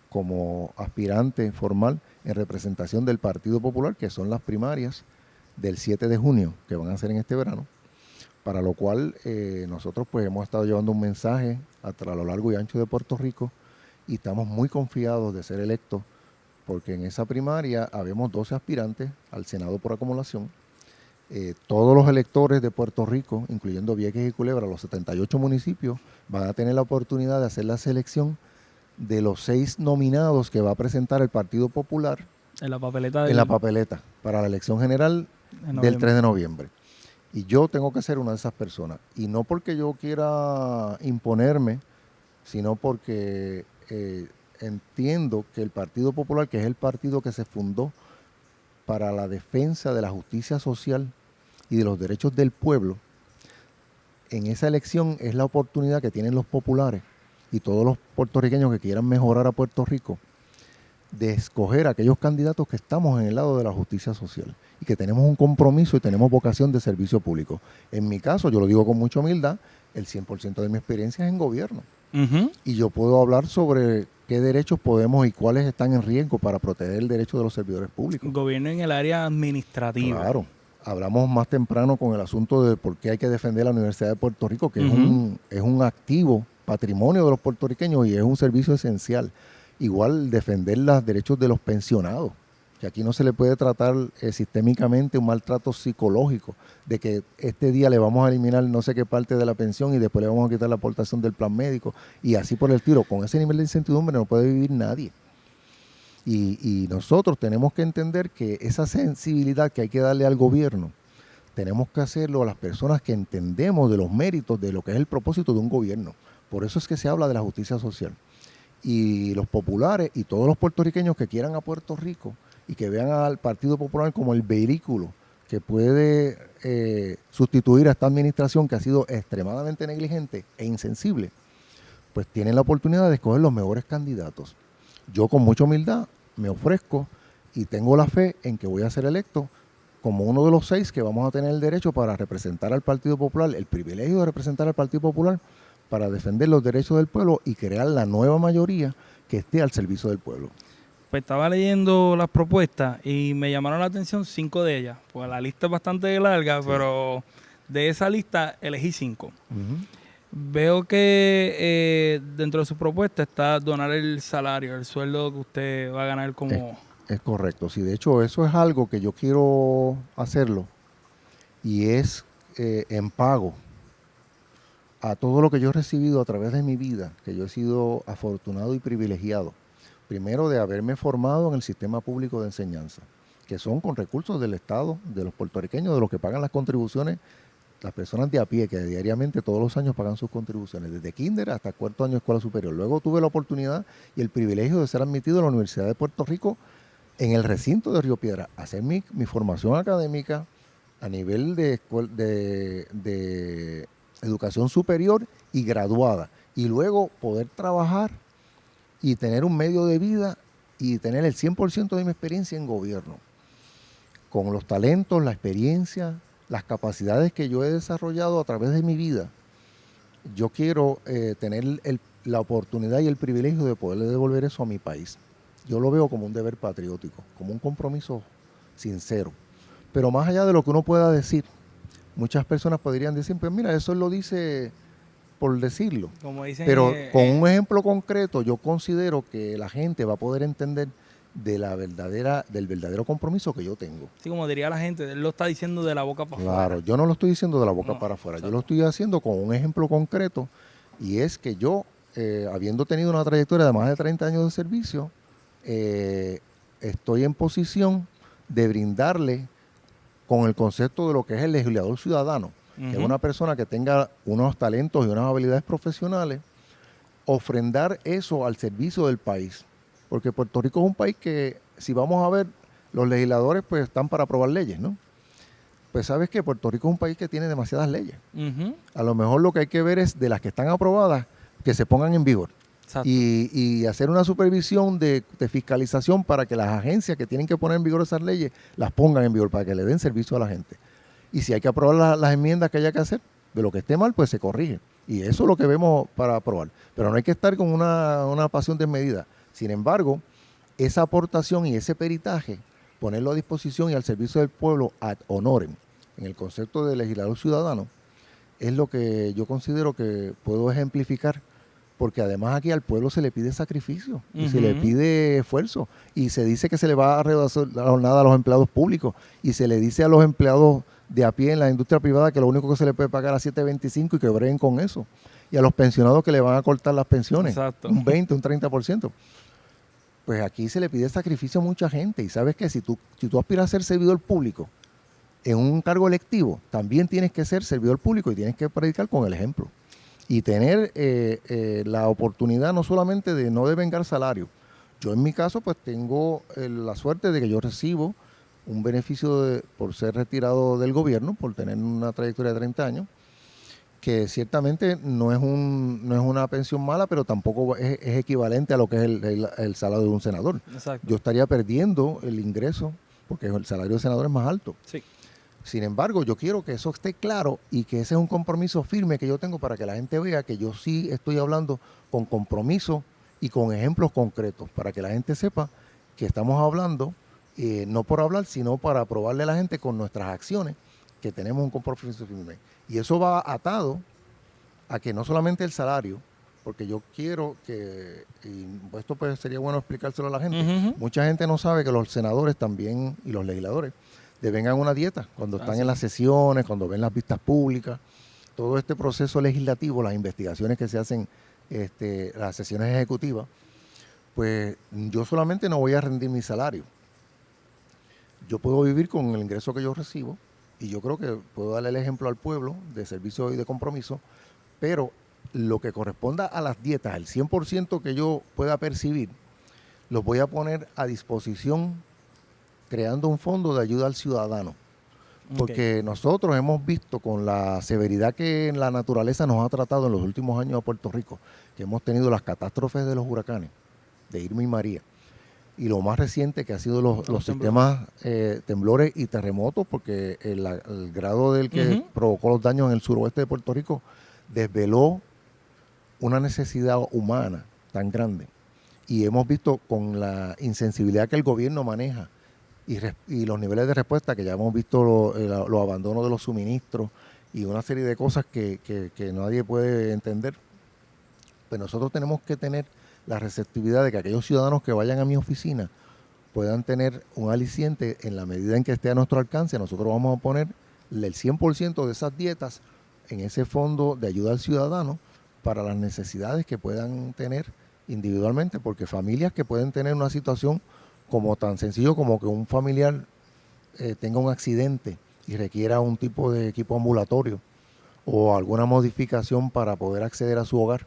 como aspirante formal en representación del Partido Popular, que son las primarias del 7 de junio, que van a ser en este verano, para lo cual nosotros pues hemos estado llevando un mensaje a lo largo y ancho de Puerto Rico y estamos muy confiados de ser electos, porque en esa primaria habemos 12 aspirantes al Senado por acumulación. Todos los electores de Puerto Rico, incluyendo Vieques y Culebra, los 78 municipios, van a tener la oportunidad de hacer la selección de los 6 nominados que va a presentar el Partido Popular En la papeleta. en la papeleta para la elección general del 3 de noviembre. Y yo tengo que ser una de esas personas. Y no porque yo quiera imponerme, sino porque entiendo que el Partido Popular, que es el partido que se fundó para la defensa de la justicia social y de los derechos del pueblo, en esa elección es la oportunidad que tienen los populares y todos los puertorriqueños que quieran mejorar a Puerto Rico, de escoger a aquellos candidatos que estamos en el lado de la justicia social y que tenemos un compromiso y tenemos vocación de servicio público. En mi caso, yo lo digo con mucha humildad, el 100% de mi experiencia es en gobierno. Y yo puedo hablar sobre qué derechos podemos y cuáles están en riesgo para proteger el derecho de los servidores públicos. Gobierno en el área administrativa. Claro. Hablamos más temprano con el asunto de por qué hay que defender la Universidad de Puerto Rico, que es un activo, patrimonio de los puertorriqueños y es un servicio esencial. Igual defender los derechos de los pensionados, que aquí no se le puede tratar sistémicamente un maltrato psicológico, de que este día le vamos a eliminar no sé qué parte de la pensión y después le vamos a quitar la aportación del plan médico y así por el tiro. Con ese nivel de incertidumbre no puede vivir nadie. Y nosotros tenemos que entender que esa sensibilidad que hay que darle al gobierno, tenemos que hacerlo a las personas que entendemos de los méritos de lo que es el propósito de un gobierno. Por eso es que se habla de la justicia social. Y los populares y todos los puertorriqueños que quieran a Puerto Rico y que vean al Partido Popular como el vehículo que puede sustituir a esta administración que ha sido extremadamente negligente e insensible, pues tienen la oportunidad de escoger los mejores candidatos. Yo con mucha humildad me ofrezco y tengo la fe en que voy a ser electo como uno de los 6 que vamos a tener el derecho para representar al Partido Popular, el privilegio de representar al Partido Popular para defender los derechos del pueblo y crear la nueva mayoría que esté al servicio del pueblo. Pues estaba leyendo las propuestas y me llamaron la atención 5 de ellas. Pues la lista es bastante larga, sí, pero de esa lista elegí 5. Veo que dentro de su propuesta está donar el salario, el sueldo que usted va a ganar como... Es correcto, sí, de hecho eso es algo que yo quiero hacerlo y es en pago a todo lo que yo he recibido a través de mi vida, que yo he sido afortunado y privilegiado. Primero, de haberme formado en el sistema público de enseñanza, que son con recursos del Estado, de los puertorriqueños, de los que pagan las contribuciones, las personas de a pie, que diariamente todos los años pagan sus contribuciones, desde kinder hasta 4º año de escuela superior. Luego tuve la oportunidad y el privilegio de ser admitido a la Universidad de Puerto Rico en el recinto de Río Piedras, hacer mi formación académica a nivel de educación superior y graduada, y luego poder trabajar y tener un medio de vida y tener el 100% de mi experiencia en gobierno, con los talentos, la experiencia, las capacidades que yo he desarrollado a través de mi vida. Yo quiero tener la oportunidad y el privilegio de poderle devolver eso a mi país. Yo lo veo como un deber patriótico, como un compromiso sincero. Pero más allá de lo que uno pueda decir, muchas personas podrían decir, pues mira, eso él lo dice por decirlo. Como dicen, pero con un ejemplo concreto, yo considero que la gente va a poder entender del verdadero compromiso que yo tengo. Sí, como diría la gente, él lo está diciendo de la boca para afuera. Claro, yo no lo estoy diciendo de la boca para afuera, yo lo estoy haciendo con un ejemplo concreto, y es que yo, habiendo tenido una trayectoria de más de 30 años de servicio, estoy en posición de brindarle con el concepto de lo que es el legislador ciudadano, que es una persona que tenga unos talentos y unas habilidades profesionales, ofrendar eso al servicio del país. Porque Puerto Rico es un país que, si vamos a ver, los legisladores pues están para aprobar leyes, ¿no? Pues sabes que Puerto Rico es un país que tiene demasiadas leyes. A lo mejor lo que hay que ver es de las que están aprobadas, que se pongan en vigor. Y hacer una supervisión de fiscalización para que las agencias que tienen que poner en vigor esas leyes las pongan en vigor para que le den servicio a la gente. Y si hay que aprobar las enmiendas que haya que hacer, de lo que esté mal, pues se corrige. Y eso es lo que vemos para aprobar. Pero no hay que estar con una pasión desmedida. Sin embargo, esa aportación y ese peritaje, ponerlo a disposición y al servicio del pueblo ad honorem, en el concepto de legislador ciudadano, es lo que yo considero que puedo ejemplificar, porque además aquí al pueblo se le pide sacrificio y se le pide esfuerzo y se dice que se le va a reducir la jornada a los empleados públicos y se le dice a los empleados de a pie en la industria privada que lo único que se le puede pagar a 7.25 y que breguen con eso, y a los pensionados que le van a cortar las pensiones. Exacto. Un 20, un 30%. Pues aquí se le pide sacrificio a mucha gente, y sabes que si tú aspiras a ser servidor público en un cargo electivo, también tienes que ser servidor público y tienes que predicar con el ejemplo y tener la oportunidad no solamente de no devengar salario. Yo en mi caso pues tengo la suerte de que yo recibo un beneficio por ser retirado del gobierno, por tener una trayectoria de 30 años, que ciertamente no es una pensión mala, pero tampoco es equivalente a lo que es el salario de un senador. Exacto. Yo estaría perdiendo el ingreso porque el salario de senador es más alto. Sí. Sin embargo, yo quiero que eso esté claro y que ese es un compromiso firme que yo tengo para que la gente vea que yo sí estoy hablando con compromiso y con ejemplos concretos, para que la gente sepa que estamos hablando no por hablar, sino para probarle a la gente con nuestras acciones que tenemos un compromiso firme. Y eso va atado a que no solamente el salario, porque yo quiero que, y esto pues sería bueno explicárselo a la gente, mucha gente no sabe que los senadores también y los legisladores devengan una dieta cuando están en las sesiones, cuando ven las vistas públicas, todo este proceso legislativo, las investigaciones que se hacen, las sesiones ejecutivas, pues yo solamente no voy a rendir mi salario. Yo puedo vivir con el ingreso que yo recibo y yo creo que puedo darle el ejemplo al pueblo de servicio y de compromiso, pero lo que corresponda a las dietas, el 100% que yo pueda percibir, los voy a poner a disposición creando un fondo de ayuda al ciudadano. Porque nosotros hemos visto con la severidad que la naturaleza nos ha tratado en los últimos años a Puerto Rico, que hemos tenido las catástrofes de los huracanes, de Irma y María, y lo más reciente que ha sido los sistemas temblores y terremotos, porque el grado del que provocó los daños en el suroeste de Puerto Rico desveló una necesidad humana tan grande. Y hemos visto con la insensibilidad que el gobierno maneja y los niveles de respuesta, que ya hemos visto los abandonos de los suministros y una serie de cosas que nadie puede entender, pues nosotros tenemos que tener la receptividad de que aquellos ciudadanos que vayan a mi oficina puedan tener un aliciente en la medida en que esté a nuestro alcance. Nosotros vamos a poner el 100% de esas dietas en ese fondo de ayuda al ciudadano para las necesidades que puedan tener individualmente, porque familias que pueden tener una situación como tan sencillo como que un familiar tenga un accidente y requiera un tipo de equipo ambulatorio o alguna modificación para poder acceder a su hogar,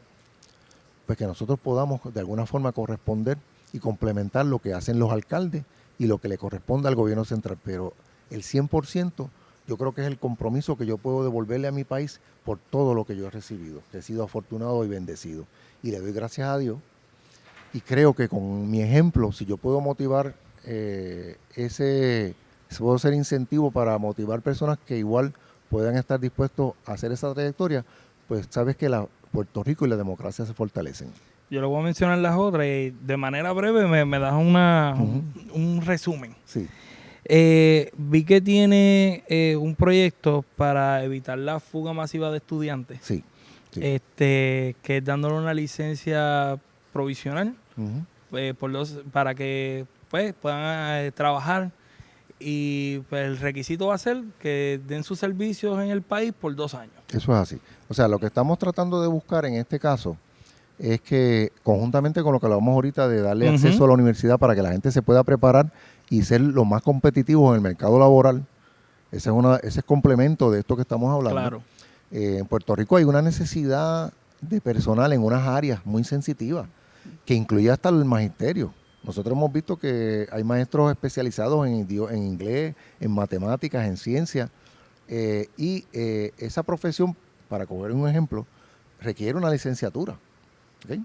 pues que nosotros podamos de alguna forma corresponder y complementar lo que hacen los alcaldes y lo que le corresponde al gobierno central. Pero el 100% yo creo que es el compromiso que yo puedo devolverle a mi país por todo lo que yo he recibido, que he sido afortunado y bendecido. Y le doy gracias a Dios. Y creo que con mi ejemplo, si yo puedo motivar puedo ser incentivo para motivar personas que igual puedan estar dispuestos a hacer esa trayectoria, pues sabes que Puerto Rico y la democracia se fortalecen. Yo le voy a mencionar las otras y de manera breve me das un resumen. Sí. Vi que tiene un proyecto para evitar la fuga masiva de estudiantes. Sí. Que es dándole una licencia provisional para que pues puedan trabajar, y pues el requisito va a ser que den sus servicios en el país por 2 años. Eso es así. O sea, lo que estamos tratando de buscar en este caso es que conjuntamente con lo que hablamos ahorita de darle acceso a la universidad para que la gente se pueda preparar y ser lo más competitivos en el mercado laboral, ese es complemento de esto que estamos hablando. Claro. En Puerto Rico hay una necesidad de personal en unas áreas muy sensitivas, que incluye hasta el magisterio. Nosotros hemos visto que hay maestros especializados en inglés, en matemáticas, en ciencia, y esa profesión, para coger un ejemplo, requiere una licenciatura. ¿Okay?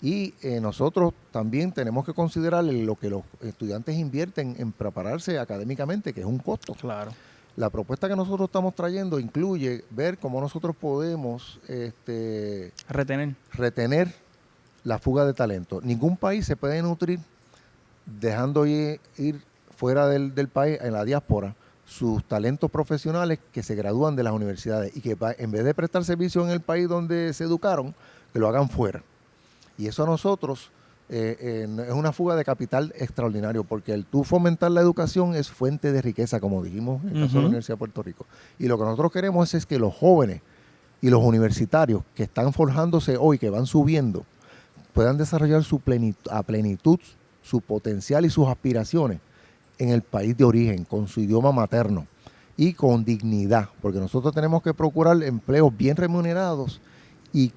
Y nosotros también tenemos que considerar lo que los estudiantes invierten en prepararse académicamente, que es un costo. Claro. La propuesta que nosotros estamos trayendo incluye ver cómo nosotros podemos retener la fuga de talento. Ningún país se puede nutrir dejando ir fuera del país, en la diáspora, sus talentos profesionales que se gradúan de las universidades y que en vez de prestar servicio en el país donde se educaron, que lo hagan fuera. Y eso a nosotros es una fuga de capital extraordinario, porque el tú fomentar la educación es fuente de riqueza, como dijimos en el caso de la Universidad de Puerto Rico. Y lo que nosotros queremos es que los jóvenes y los universitarios que están forjándose hoy, que van subiendo, puedan desarrollar a plenitud su potencial y sus aspiraciones en el país de origen, con su idioma materno y con dignidad, porque nosotros tenemos que procurar empleos bien remunerados y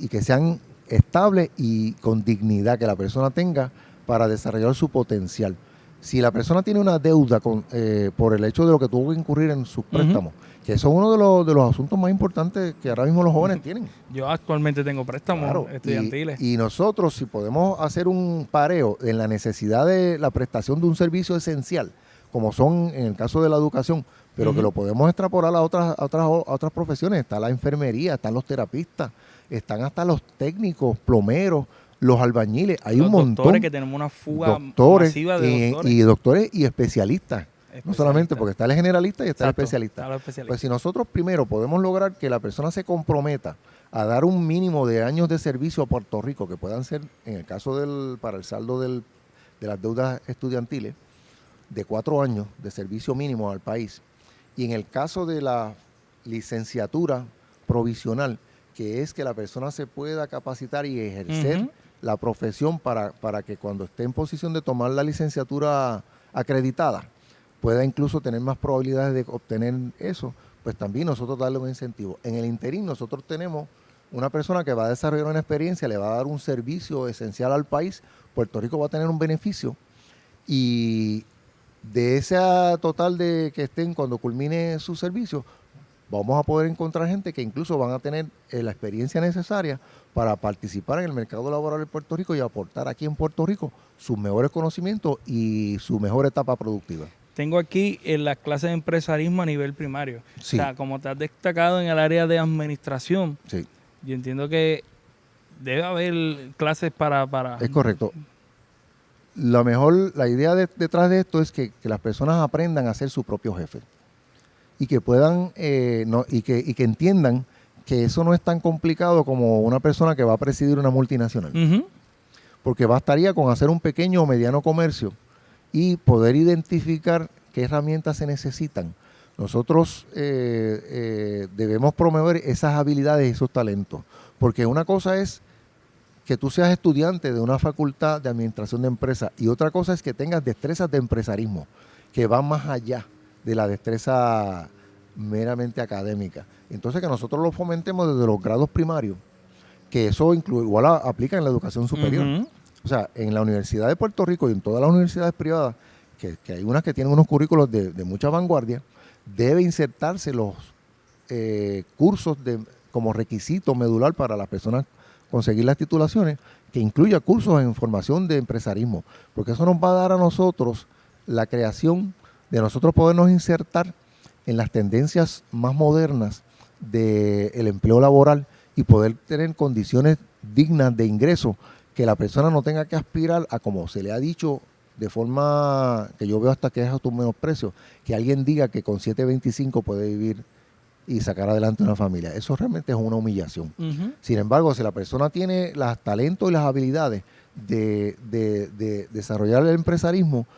que sean estables y con dignidad, que la persona tenga para desarrollar su potencial. Si la persona tiene una deuda por el hecho de lo que tuvo que incurrir en sus préstamos, que eso es uno de los asuntos más importantes que ahora mismo los jóvenes tienen. Yo actualmente tengo préstamos estudiantiles. Y nosotros, si podemos hacer un pareo en la necesidad de la prestación de un servicio esencial, como son en el caso de la educación, pero que lo podemos extrapolar a otras profesiones. Está la enfermería, están los terapistas, están hasta los técnicos, plomeros, los albañiles. Hay un montón. Doctores, que tenemos una fuga masiva de doctores. Y doctores y especialistas. No solamente, porque está el generalista y está el especialista. Pues si nosotros primero podemos lograr que la persona se comprometa a dar un mínimo de años de servicio a Puerto Rico, que puedan ser, en el caso para el saldo de las deudas estudiantiles, de 4 años de servicio mínimo al país, y en el caso de la licenciatura provisional, que es que la persona se pueda capacitar y ejercer la profesión para que cuando esté en posición de tomar la licenciatura acreditada, pueda incluso tener más probabilidades de obtener eso, pues también nosotros darle un incentivo. En el interín nosotros tenemos una persona que va a desarrollar una experiencia, le va a dar un servicio esencial al país, Puerto Rico va a tener un beneficio, y de ese total de que estén cuando culmine su servicio, vamos a poder encontrar gente que incluso van a tener la experiencia necesaria para participar en el mercado laboral de Puerto Rico y aportar aquí en Puerto Rico sus mejores conocimientos y su mejor etapa productiva. Tengo aquí en las clases de empresarismo a nivel primario. Sí. O sea, como te has destacado en el área de administración, Sí. Yo entiendo que debe haber clases para... Es correcto. La idea detrás de esto es que las personas aprendan a ser su propio jefe y que puedan y que entiendan que eso no es tan complicado como una persona que va a presidir una multinacional. Porque bastaría con hacer un pequeño o mediano comercio y poder identificar qué herramientas se necesitan. Nosotros debemos promover esas habilidades y esos talentos, porque una cosa es que tú seas estudiante de una facultad de administración de empresas y otra cosa es que tengas destrezas de empresarismo, que van más allá de la destreza meramente académica. Entonces que nosotros lo fomentemos desde los grados primarios, que eso igual aplica en la educación superior. O sea, en la Universidad de Puerto Rico y en todas las universidades privadas, que hay unas que tienen unos currículos de mucha vanguardia, debe insertarse los cursos como requisito medular para las personas conseguir las titulaciones, que incluya cursos en formación de empresarismo, porque eso nos va a dar a nosotros la creación de nosotros podernos insertar en las tendencias más modernas del empleo laboral y poder tener condiciones dignas de ingreso, que la persona no tenga que aspirar a, como se le ha dicho de forma que yo veo hasta que es a tu menosprecio, que alguien diga que con 7.25 puede vivir y sacar adelante una familia. Eso realmente es una humillación. Sin embargo, si la persona tiene los talentos y las habilidades de desarrollar el empresarismo,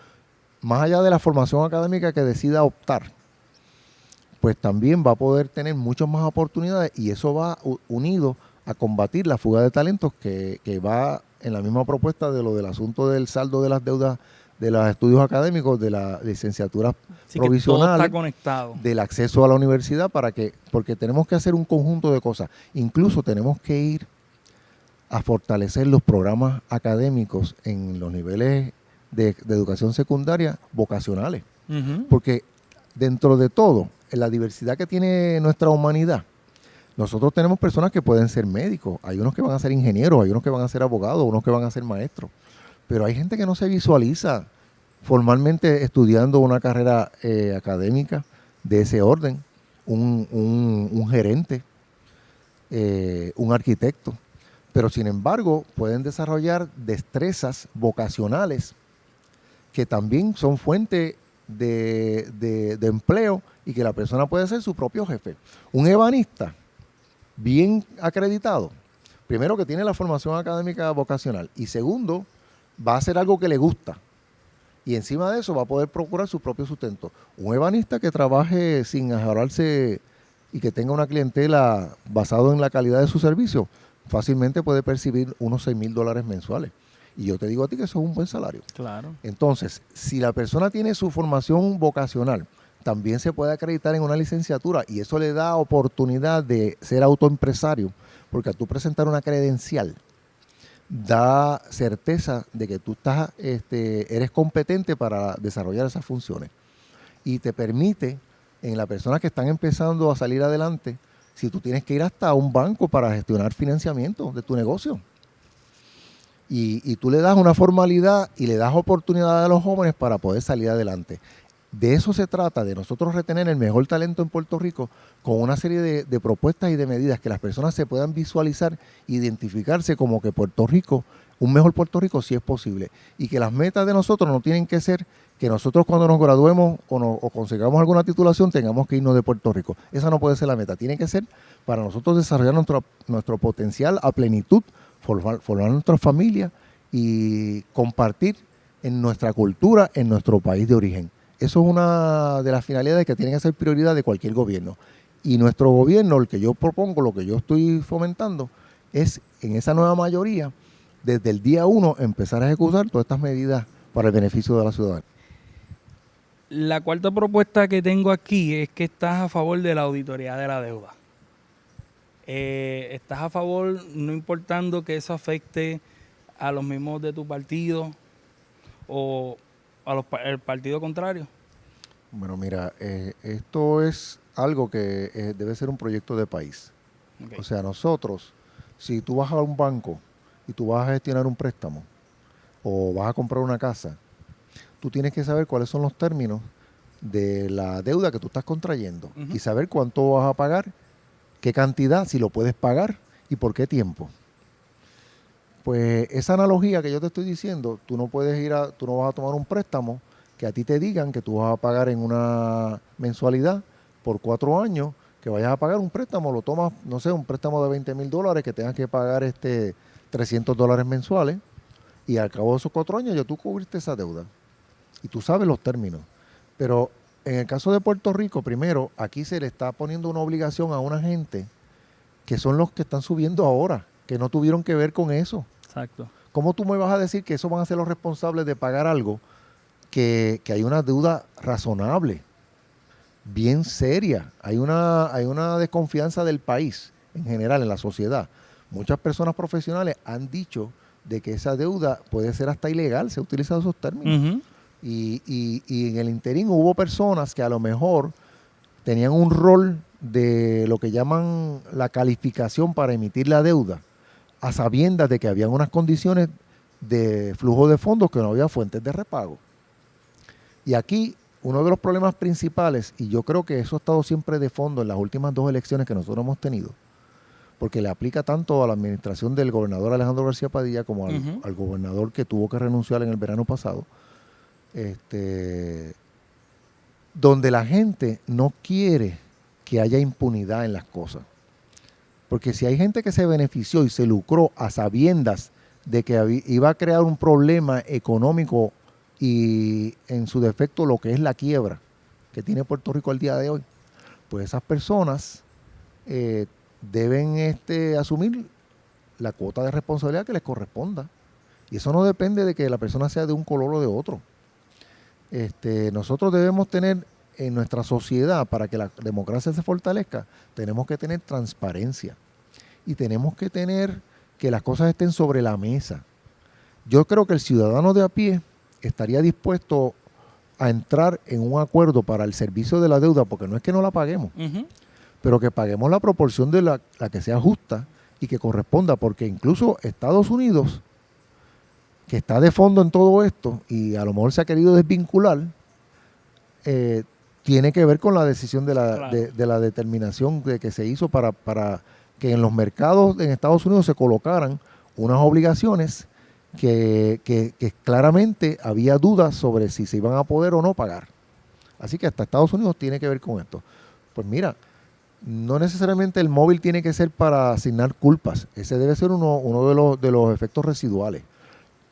más allá de la formación académica que decida optar, pues también va a poder tener muchas más oportunidades y eso va unido a combatir la fuga de talentos que va en la misma propuesta de lo del asunto del saldo de las deudas de los estudios académicos, de las licenciaturas Así que todo provisionales, está conectado. del acceso a la universidad, porque tenemos que hacer un conjunto de cosas. Incluso tenemos que ir a fortalecer los programas académicos en los niveles de educación secundaria vocacionales. Porque dentro de todo, en la diversidad que tiene nuestra humanidad, nosotros tenemos personas que pueden ser médicos, hay unos que van a ser ingenieros, hay unos que van a ser abogados, unos que van a ser maestros, pero hay gente que no se visualiza formalmente estudiando una carrera académica de ese orden, un gerente, un arquitecto, pero sin embargo pueden desarrollar destrezas vocacionales que también son fuente de empleo y que la persona puede ser su propio jefe. Un ebanista bien acreditado, primero que tiene la formación académica vocacional y segundo, va a hacer algo que le gusta y encima de eso va a poder procurar su propio sustento. Un ebanista que trabaje sin ajararse y que tenga una clientela basado en la calidad de su servicio, fácilmente puede percibir unos $6,000 mensuales. Y yo te digo a ti que eso es un buen salario. Claro. Entonces, si la persona tiene su formación vocacional, también se puede acreditar en una licenciatura y eso le da oportunidad de ser autoempresario, porque al tú presentar una credencial, da certeza de que tú eres competente para desarrollar esas funciones. Y te permite, en las personas que están empezando a salir adelante, si tú tienes que ir hasta un banco para gestionar financiamiento de tu negocio. Y tú le das una formalidad y le das oportunidad a los jóvenes para poder salir adelante. De eso se trata, de nosotros retener el mejor talento en Puerto Rico con una serie de propuestas y de medidas que las personas se puedan visualizar, identificarse como que Puerto Rico, un mejor Puerto Rico sí es posible. Y que las metas de nosotros no tienen que ser que nosotros cuando nos graduemos o consigamos alguna titulación tengamos que irnos de Puerto Rico. Esa no puede ser la meta. Tiene que ser para nosotros desarrollar nuestro potencial a plenitud, formar nuestra familia y compartir en nuestra cultura, en nuestro país de origen. Eso es una de las finalidades que tiene que ser prioridad de cualquier gobierno. Y nuestro gobierno, el que yo propongo, lo que yo estoy fomentando, es en esa nueva mayoría, desde el día 1, empezar a ejecutar todas estas medidas para el beneficio de la ciudadanía. La cuarta propuesta que tengo aquí es que estás a favor de la auditoría de la deuda. ¿Estás a favor, no importando que eso afecte a los mismos de tu partido o al partido contrario? Bueno, mira, esto es algo que debe ser un proyecto de país. Okay. O sea, nosotros, si tú vas a un banco y tú vas a gestionar un préstamo o vas a comprar una casa, tú tienes que saber cuáles son los términos de la deuda que tú estás contrayendo y saber cuánto vas a pagar, qué cantidad, si lo puedes pagar y por qué tiempo. Pues esa analogía que yo te estoy diciendo, tú no vas a tomar un préstamo que a ti te digan que tú vas a pagar en una mensualidad por 4 años, que vayas a pagar un préstamo, lo tomas, no sé, un préstamo de $20,000 que tengas que pagar $300 mensuales y al cabo de esos 4 años ya tú cubriste esa deuda y tú sabes los términos. Pero en el caso de Puerto Rico, primero, aquí se le está poniendo una obligación a una gente que son los que están subiendo ahora, que no tuvieron que ver con eso. Exacto. ¿Cómo tú me vas a decir que esos van a ser los responsables de pagar algo que hay una deuda razonable, bien seria? Hay una desconfianza del país en general, en la sociedad. Muchas personas profesionales han dicho de que esa deuda puede ser hasta ilegal, se han utilizado esos términos. Y en el interín hubo personas que a lo mejor tenían un rol de lo que llaman la calificación para emitir la deuda, a sabiendas de que habían unas condiciones de flujo de fondos que no había fuentes de repago. Y aquí uno de los problemas principales, y yo creo que eso ha estado siempre de fondo en las últimas 2 elecciones que nosotros hemos tenido, porque le aplica tanto a la administración del gobernador Alejandro García Padilla como al gobernador que tuvo que renunciar en el verano pasado, donde la gente no quiere que haya impunidad en las cosas. Porque si hay gente que se benefició y se lucró a sabiendas de que iba a crear un problema económico y en su defecto lo que es la quiebra que tiene Puerto Rico al día de hoy, pues esas personas deben asumir la cuota de responsabilidad que les corresponda. Y eso no depende de que la persona sea de un color o de otro. Nosotros debemos tener en nuestra sociedad, para que la democracia se fortalezca, tenemos que tener transparencia y tenemos que tener que las cosas estén sobre la mesa. Yo creo que el ciudadano de a pie estaría dispuesto a entrar en un acuerdo para el servicio de la deuda, porque no es que no la paguemos, pero que paguemos la proporción de la que sea justa y que corresponda, porque incluso Estados Unidos, que está de fondo en todo esto y a lo mejor se ha querido desvincular, tiene que ver con la decisión de la determinación de que se hizo para que en los mercados en Estados Unidos se colocaran unas obligaciones que claramente había dudas sobre si se iban a poder o no pagar. Así que hasta Estados Unidos tiene que ver con esto. Pues mira, no necesariamente el móvil tiene que ser para asignar culpas. Ese debe ser uno de los efectos residuales.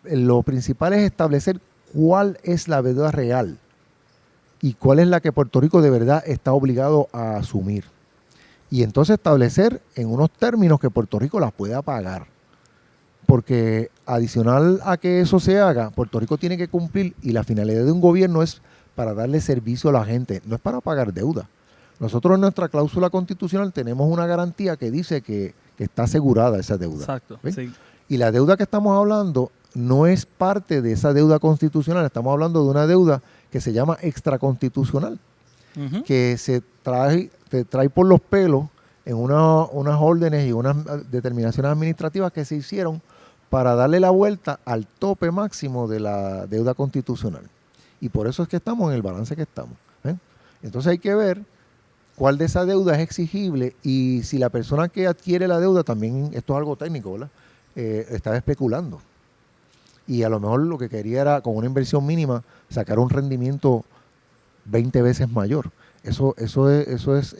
Lo principal es establecer cuál es la deuda real y cuál es la que Puerto Rico de verdad está obligado a asumir. Y entonces establecer en unos términos que Puerto Rico las pueda pagar. Porque adicional a que eso se haga, Puerto Rico tiene que cumplir, y la finalidad de un gobierno es para darle servicio a la gente, no es para pagar deuda. Nosotros en nuestra cláusula constitucional tenemos una garantía que dice que está asegurada esa deuda. Exacto, sí. Y la deuda que estamos hablando no es parte de esa deuda constitucional, estamos hablando de una deuda que se llama extraconstitucional, que se trae por los pelos en unas órdenes y unas determinaciones administrativas que se hicieron para darle la vuelta al tope máximo de la deuda constitucional. Y por eso es que estamos en el balance que estamos. Entonces hay que ver cuál de esa deuda es exigible y si la persona que adquiere la deuda, también esto es algo técnico, ¿verdad? Está especulando. Y a lo mejor lo que quería era, con una inversión mínima, sacar un rendimiento 20 veces mayor. Eso es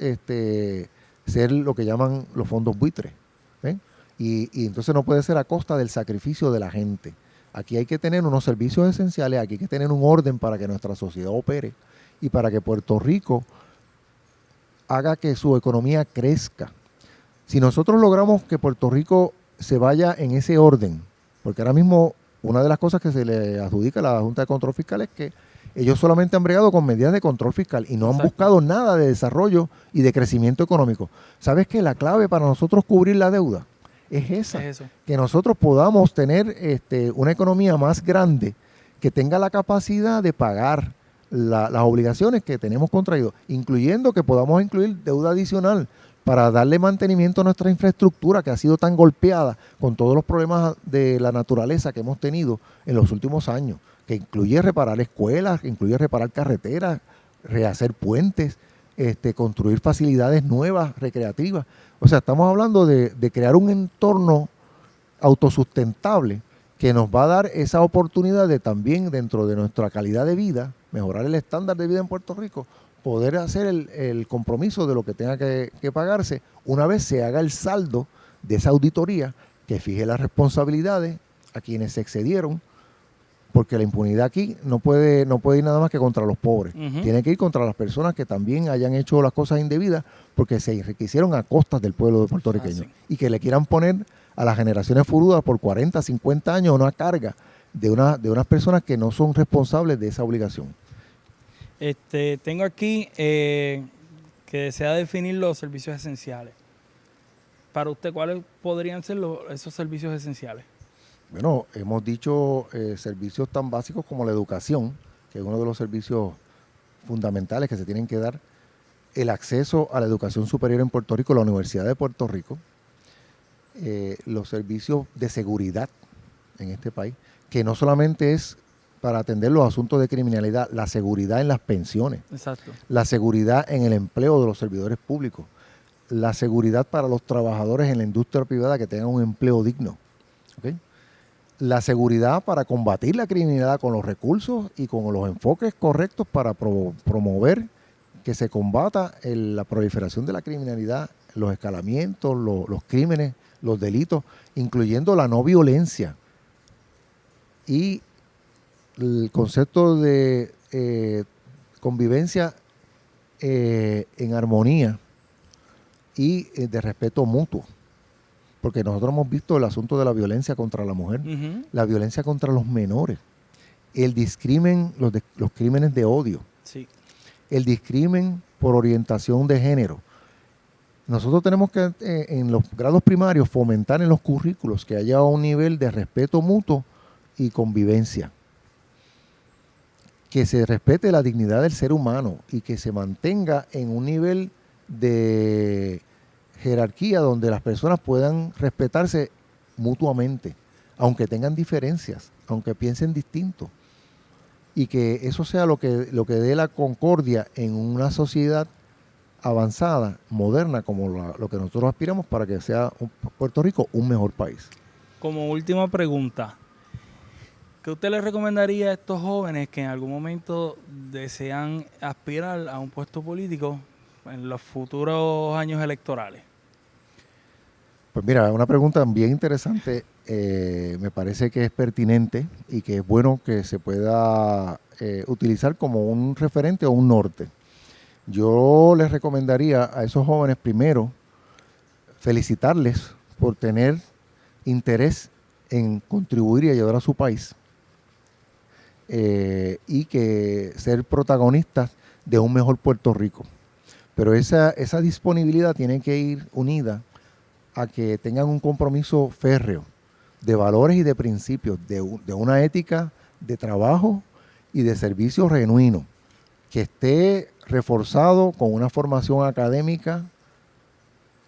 ser lo que llaman los fondos buitres. Y entonces no puede ser a costa del sacrificio de la gente. Aquí hay que tener unos servicios esenciales, aquí hay que tener un orden para que nuestra sociedad opere y para que Puerto Rico haga que su economía crezca. Si nosotros logramos que Puerto Rico se vaya en ese orden, porque ahora mismo una de las cosas que se le adjudica a la Junta de Control Fiscal es que ellos solamente han bregado con medidas de control fiscal y no han buscado nada de desarrollo y de crecimiento económico. ¿Sabes qué? La clave para nosotros cubrir la deuda es esa, que nosotros podamos tener una economía más grande que tenga la capacidad de pagar las obligaciones que tenemos contraído, incluyendo que podamos incluir deuda adicional para darle mantenimiento a nuestra infraestructura que ha sido tan golpeada con todos los problemas de la naturaleza que hemos tenido en los últimos años, que incluye reparar escuelas, que incluye reparar carreteras, rehacer puentes, construir facilidades nuevas, recreativas. O sea, estamos hablando de crear un entorno autosustentable que nos va a dar esa oportunidad de también, dentro de nuestra calidad de vida, mejorar el estándar de vida en Puerto Rico, poder hacer el compromiso de lo que tenga que pagarse una vez se haga el saldo de esa auditoría que fije las responsabilidades a quienes se excedieron, porque la impunidad aquí no puede ir nada más que contra los pobres. Tiene que ir contra las personas que también hayan hecho las cosas indebidas porque se enriquecieron a costas del pueblo puertorriqueño y que le quieran poner a las generaciones futuras por 40, 50 años una carga de unas personas que no son responsables de esa obligación. Tengo aquí que desea definir los servicios esenciales. Para usted, ¿cuáles podrían ser esos servicios esenciales? Bueno, hemos dicho servicios tan básicos como la educación, que es uno de los servicios fundamentales que se tienen que dar, el acceso a la educación superior en Puerto Rico, la Universidad de Puerto Rico, los servicios de seguridad en este país, que no solamente es para atender los asuntos de criminalidad, la seguridad en las pensiones, la seguridad en el empleo de los servidores públicos, la seguridad para los trabajadores en la industria privada que tengan un empleo digno, ¿okay? La seguridad para combatir la criminalidad con los recursos y con los enfoques correctos para promover que se combata la proliferación de la criminalidad, los escalamientos, los crímenes, los delitos, incluyendo la no violencia y el concepto de convivencia en armonía y de respeto mutuo. porque nosotros hemos visto el asunto de la violencia contra la mujer, Ujú. la violencia contra los menores, el discrimen, los crímenes de odio, Sí. el discrimen por orientación de género. Nosotros tenemos que en los grados primarios fomentar en los currículos que haya un nivel de respeto mutuo y convivencia, que se respete la dignidad del ser humano y que se mantenga en un nivel de jerarquía donde las personas puedan respetarse mutuamente, aunque tengan diferencias, aunque piensen distinto, y que eso sea lo que dé la concordia en una sociedad avanzada, moderna, como lo que nosotros aspiramos para que sea Puerto Rico un mejor país. Como última pregunta, ¿qué usted le recomendaría a estos jóvenes que en algún momento desean aspirar a un puesto político en los futuros años electorales? Pues mira, una pregunta bien interesante, me parece que es pertinente y que es bueno que se pueda utilizar como un referente o un norte. Yo les recomendaría a esos jóvenes primero felicitarles por tener interés en contribuir y ayudar a su país y que ser protagonistas de un mejor Puerto Rico. Pero esa disponibilidad tiene que ir unida a que tengan un compromiso férreo de valores y de principios, de una ética de trabajo y de servicio genuino, que esté reforzado con una formación académica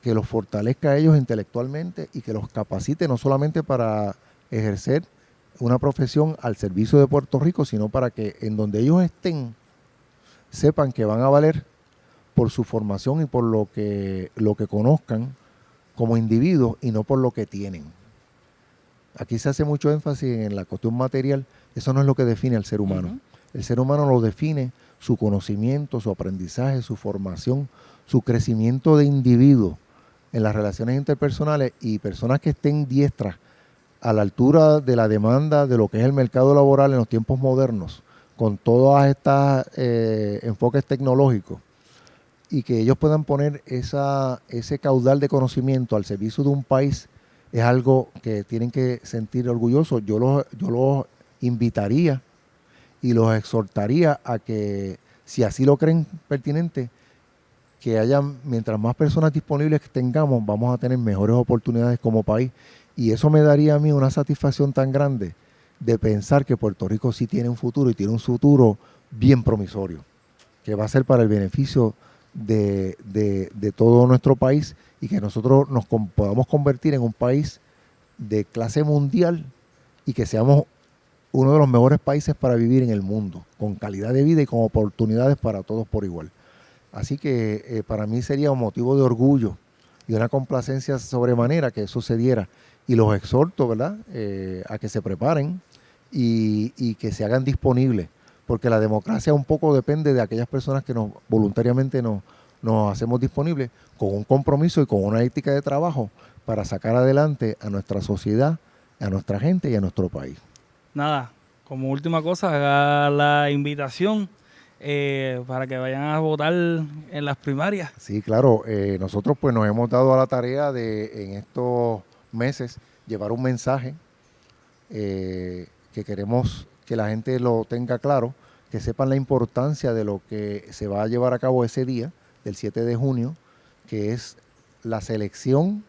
que los fortalezca a ellos intelectualmente y que los capacite no solamente para ejercer una profesión al servicio de Puerto Rico, sino para que en donde ellos estén sepan que van a valer por su formación y por lo que conozcan como individuos y no por lo que tienen. Aquí se hace mucho énfasis en la cuestión material. Eso no es lo que define al ser humano. Ujú. El ser humano lo define su conocimiento, su aprendizaje, su formación, su crecimiento de individuo en las relaciones interpersonales, y personas que estén diestras a la altura de la demanda de lo que es el mercado laboral en los tiempos modernos, con todos estos enfoques tecnológicos, y que ellos puedan poner ese caudal de conocimiento al servicio de un país, es algo que tienen que sentir orgullosos. Yo los invitaría y los exhortaría a que, si así lo creen pertinente, que haya, mientras más personas disponibles que tengamos, vamos a tener mejores oportunidades como país. Y eso me daría a mí una satisfacción tan grande de pensar que Puerto Rico sí tiene un futuro, y tiene un futuro bien promisorio, que va a ser para el beneficio de todo nuestro país, y que nosotros podamos convertir en un país de clase mundial y que seamos uno de los mejores países para vivir en el mundo, con calidad de vida y con oportunidades para todos por igual. Así que para mí sería un motivo de orgullo y una complacencia sobremanera que eso se diera. Y los exhorto, ¿verdad?, a que se preparen y que se hagan disponibles, porque la democracia un poco depende de aquellas personas que voluntariamente nos hacemos disponibles con un compromiso y con una ética de trabajo para sacar adelante a nuestra sociedad, a nuestra gente y a nuestro país. Nada, como última cosa, haga la invitación para que vayan a votar en las primarias. Sí, claro, nosotros pues nos hemos dado a la tarea de en estos meses llevar un mensaje que queremos que la gente lo tenga claro, que sepan la importancia de lo que se va a llevar a cabo ese día, del 7 de junio, que es la selección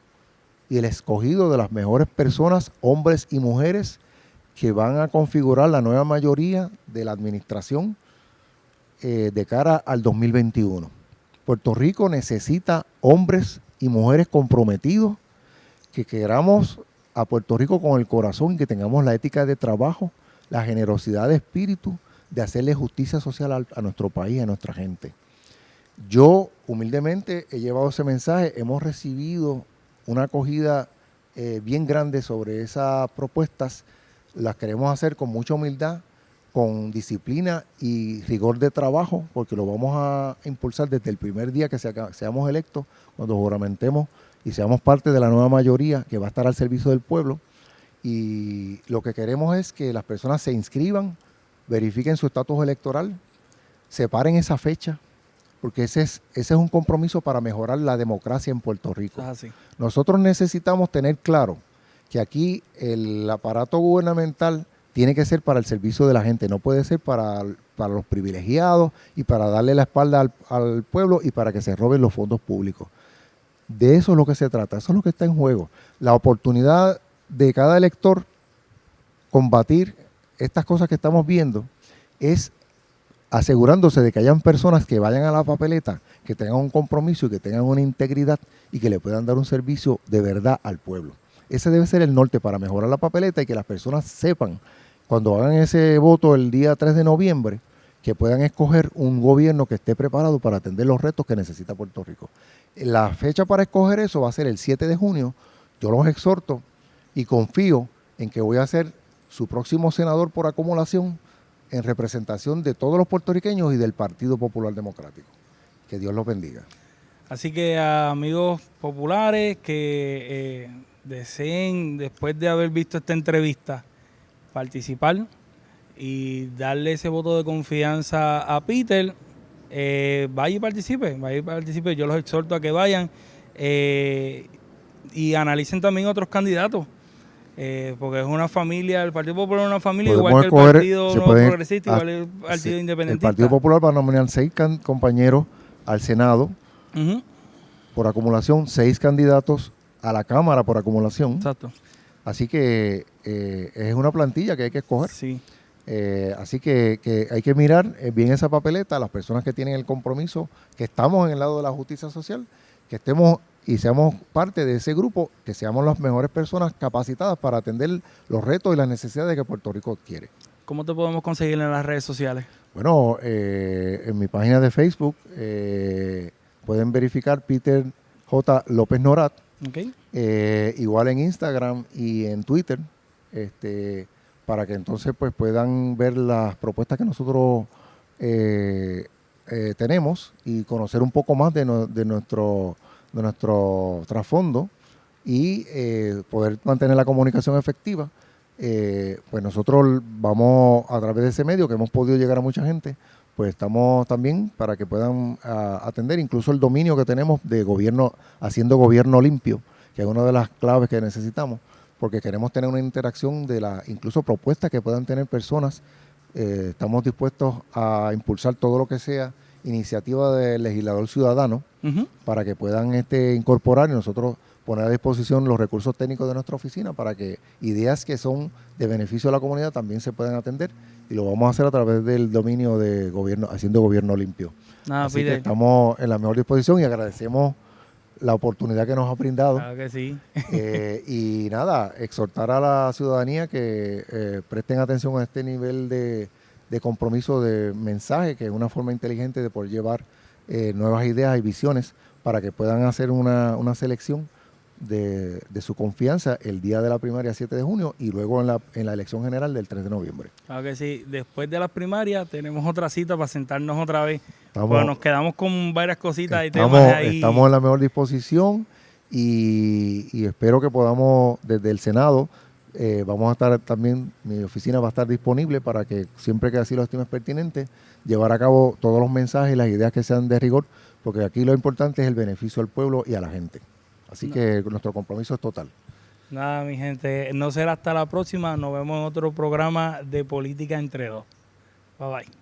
y el escogido de las mejores personas, hombres y mujeres, que van a configurar la nueva mayoría de la administración de cara al 2021. Puerto Rico necesita hombres y mujeres comprometidos, que queramos a Puerto Rico con el corazón, que tengamos la ética de trabajo, la generosidad de espíritu, de hacerle justicia social a nuestro país, a nuestra gente. Yo humildemente he llevado ese mensaje, hemos recibido una acogida bien grande sobre esas propuestas. Las queremos hacer con mucha humildad, con disciplina y rigor de trabajo, porque lo vamos a impulsar desde el primer día que seamos electos, cuando juramentemos y seamos parte de la nueva mayoría que va a estar al servicio del pueblo. Y lo que queremos es que las personas se inscriban, verifiquen su estatus electoral, separen esa fecha, porque ese es un compromiso para mejorar la democracia en Puerto Rico. Eso es así. Nosotros necesitamos tener claro que aquí el aparato gubernamental tiene que ser para el servicio de la gente, no puede ser para los privilegiados y para darle la espalda al pueblo y para que se roben los fondos públicos. De eso es lo que se trata, eso es lo que está en juego. La oportunidad de cada elector combatir estas cosas que estamos viendo es asegurándose de que hayan personas que vayan a la papeleta, que tengan un compromiso y que tengan una integridad y que le puedan dar un servicio de verdad al pueblo. Ese debe ser el norte para mejorar la papeleta y que las personas sepan, cuando hagan ese voto el día 3 de noviembre, que puedan escoger un gobierno que esté preparado para atender los retos que necesita Puerto Rico. La fecha para escoger eso va a ser el 7 de junio. Yo los exhorto y confío en que voy a ser su próximo senador por acumulación en representación de todos los puertorriqueños y del Partido Popular Democrático. Que Dios los bendiga. Así que a amigos populares que deseen, después de haber visto esta entrevista, participar y darle ese voto de confianza a Peter, vaya y participe. Yo los exhorto a que vayan y analicen también otros candidatos. Porque es una familia, el Partido Popular es una familia, igual que el Partido Nuevo Progresista, igual que el Partido Independentista. El Partido Popular va a nominar 6 compañeros al Senado por acumulación, 6 candidatos a la Cámara por acumulación. Exacto. Así que es una plantilla que hay que escoger. Sí. Así que hay que mirar bien esa papeleta, las personas que tienen el compromiso, que estamos en el lado de la justicia social, que estemos y seamos parte de ese grupo, que seamos las mejores personas capacitadas para atender los retos y las necesidades que Puerto Rico quiere. ¿Cómo te podemos conseguir en las redes sociales? Bueno, en mi página de Facebook pueden verificar Peter J. López Norat. Okay. Igual en Instagram y en Twitter, para que entonces pues puedan ver las propuestas que nosotros tenemos y conocer un poco más de nuestro trasfondo y poder mantener la comunicación efectiva. Pues nosotros vamos a través de ese medio que hemos podido llegar a mucha gente, pues estamos también para que puedan atender incluso el dominio que tenemos de gobierno, haciendo gobierno limpio, que es una de las claves que necesitamos, porque queremos tener una interacción de incluso propuestas que puedan tener personas. Estamos dispuestos a impulsar todo lo que sea iniciativa del legislador ciudadano para que puedan incorporar y nosotros poner a disposición los recursos técnicos de nuestra oficina para que ideas que son de beneficio a la comunidad también se puedan atender, y lo vamos a hacer a través del dominio de gobierno, haciendo gobierno limpio. Así que estamos en la mejor disposición y agradecemos la oportunidad que nos ha brindado. Claro que sí. Y nada, exhortar a la ciudadanía que presten atención a este nivel de compromiso de mensaje, que es una forma inteligente de poder llevar nuevas ideas y visiones para que puedan hacer una selección de su confianza el día de la primaria 7 de junio y luego en la elección general del 3 de noviembre. Claro que sí. Después de las primarias tenemos otra cita para sentarnos otra vez. Porque nos quedamos con varias cositas y temas ahí. Estamos en la mejor disposición y espero que podamos, desde el Senado, vamos a estar también, mi oficina va a estar disponible para que siempre que así lo estimes pertinente, llevar a cabo todos los mensajes y las ideas que sean de rigor, porque aquí lo importante es el beneficio al pueblo y a la gente. Así que nuestro compromiso es total. Nada, mi gente, no será hasta la próxima. Nos vemos en otro programa de Política Entre Dos. Bye bye.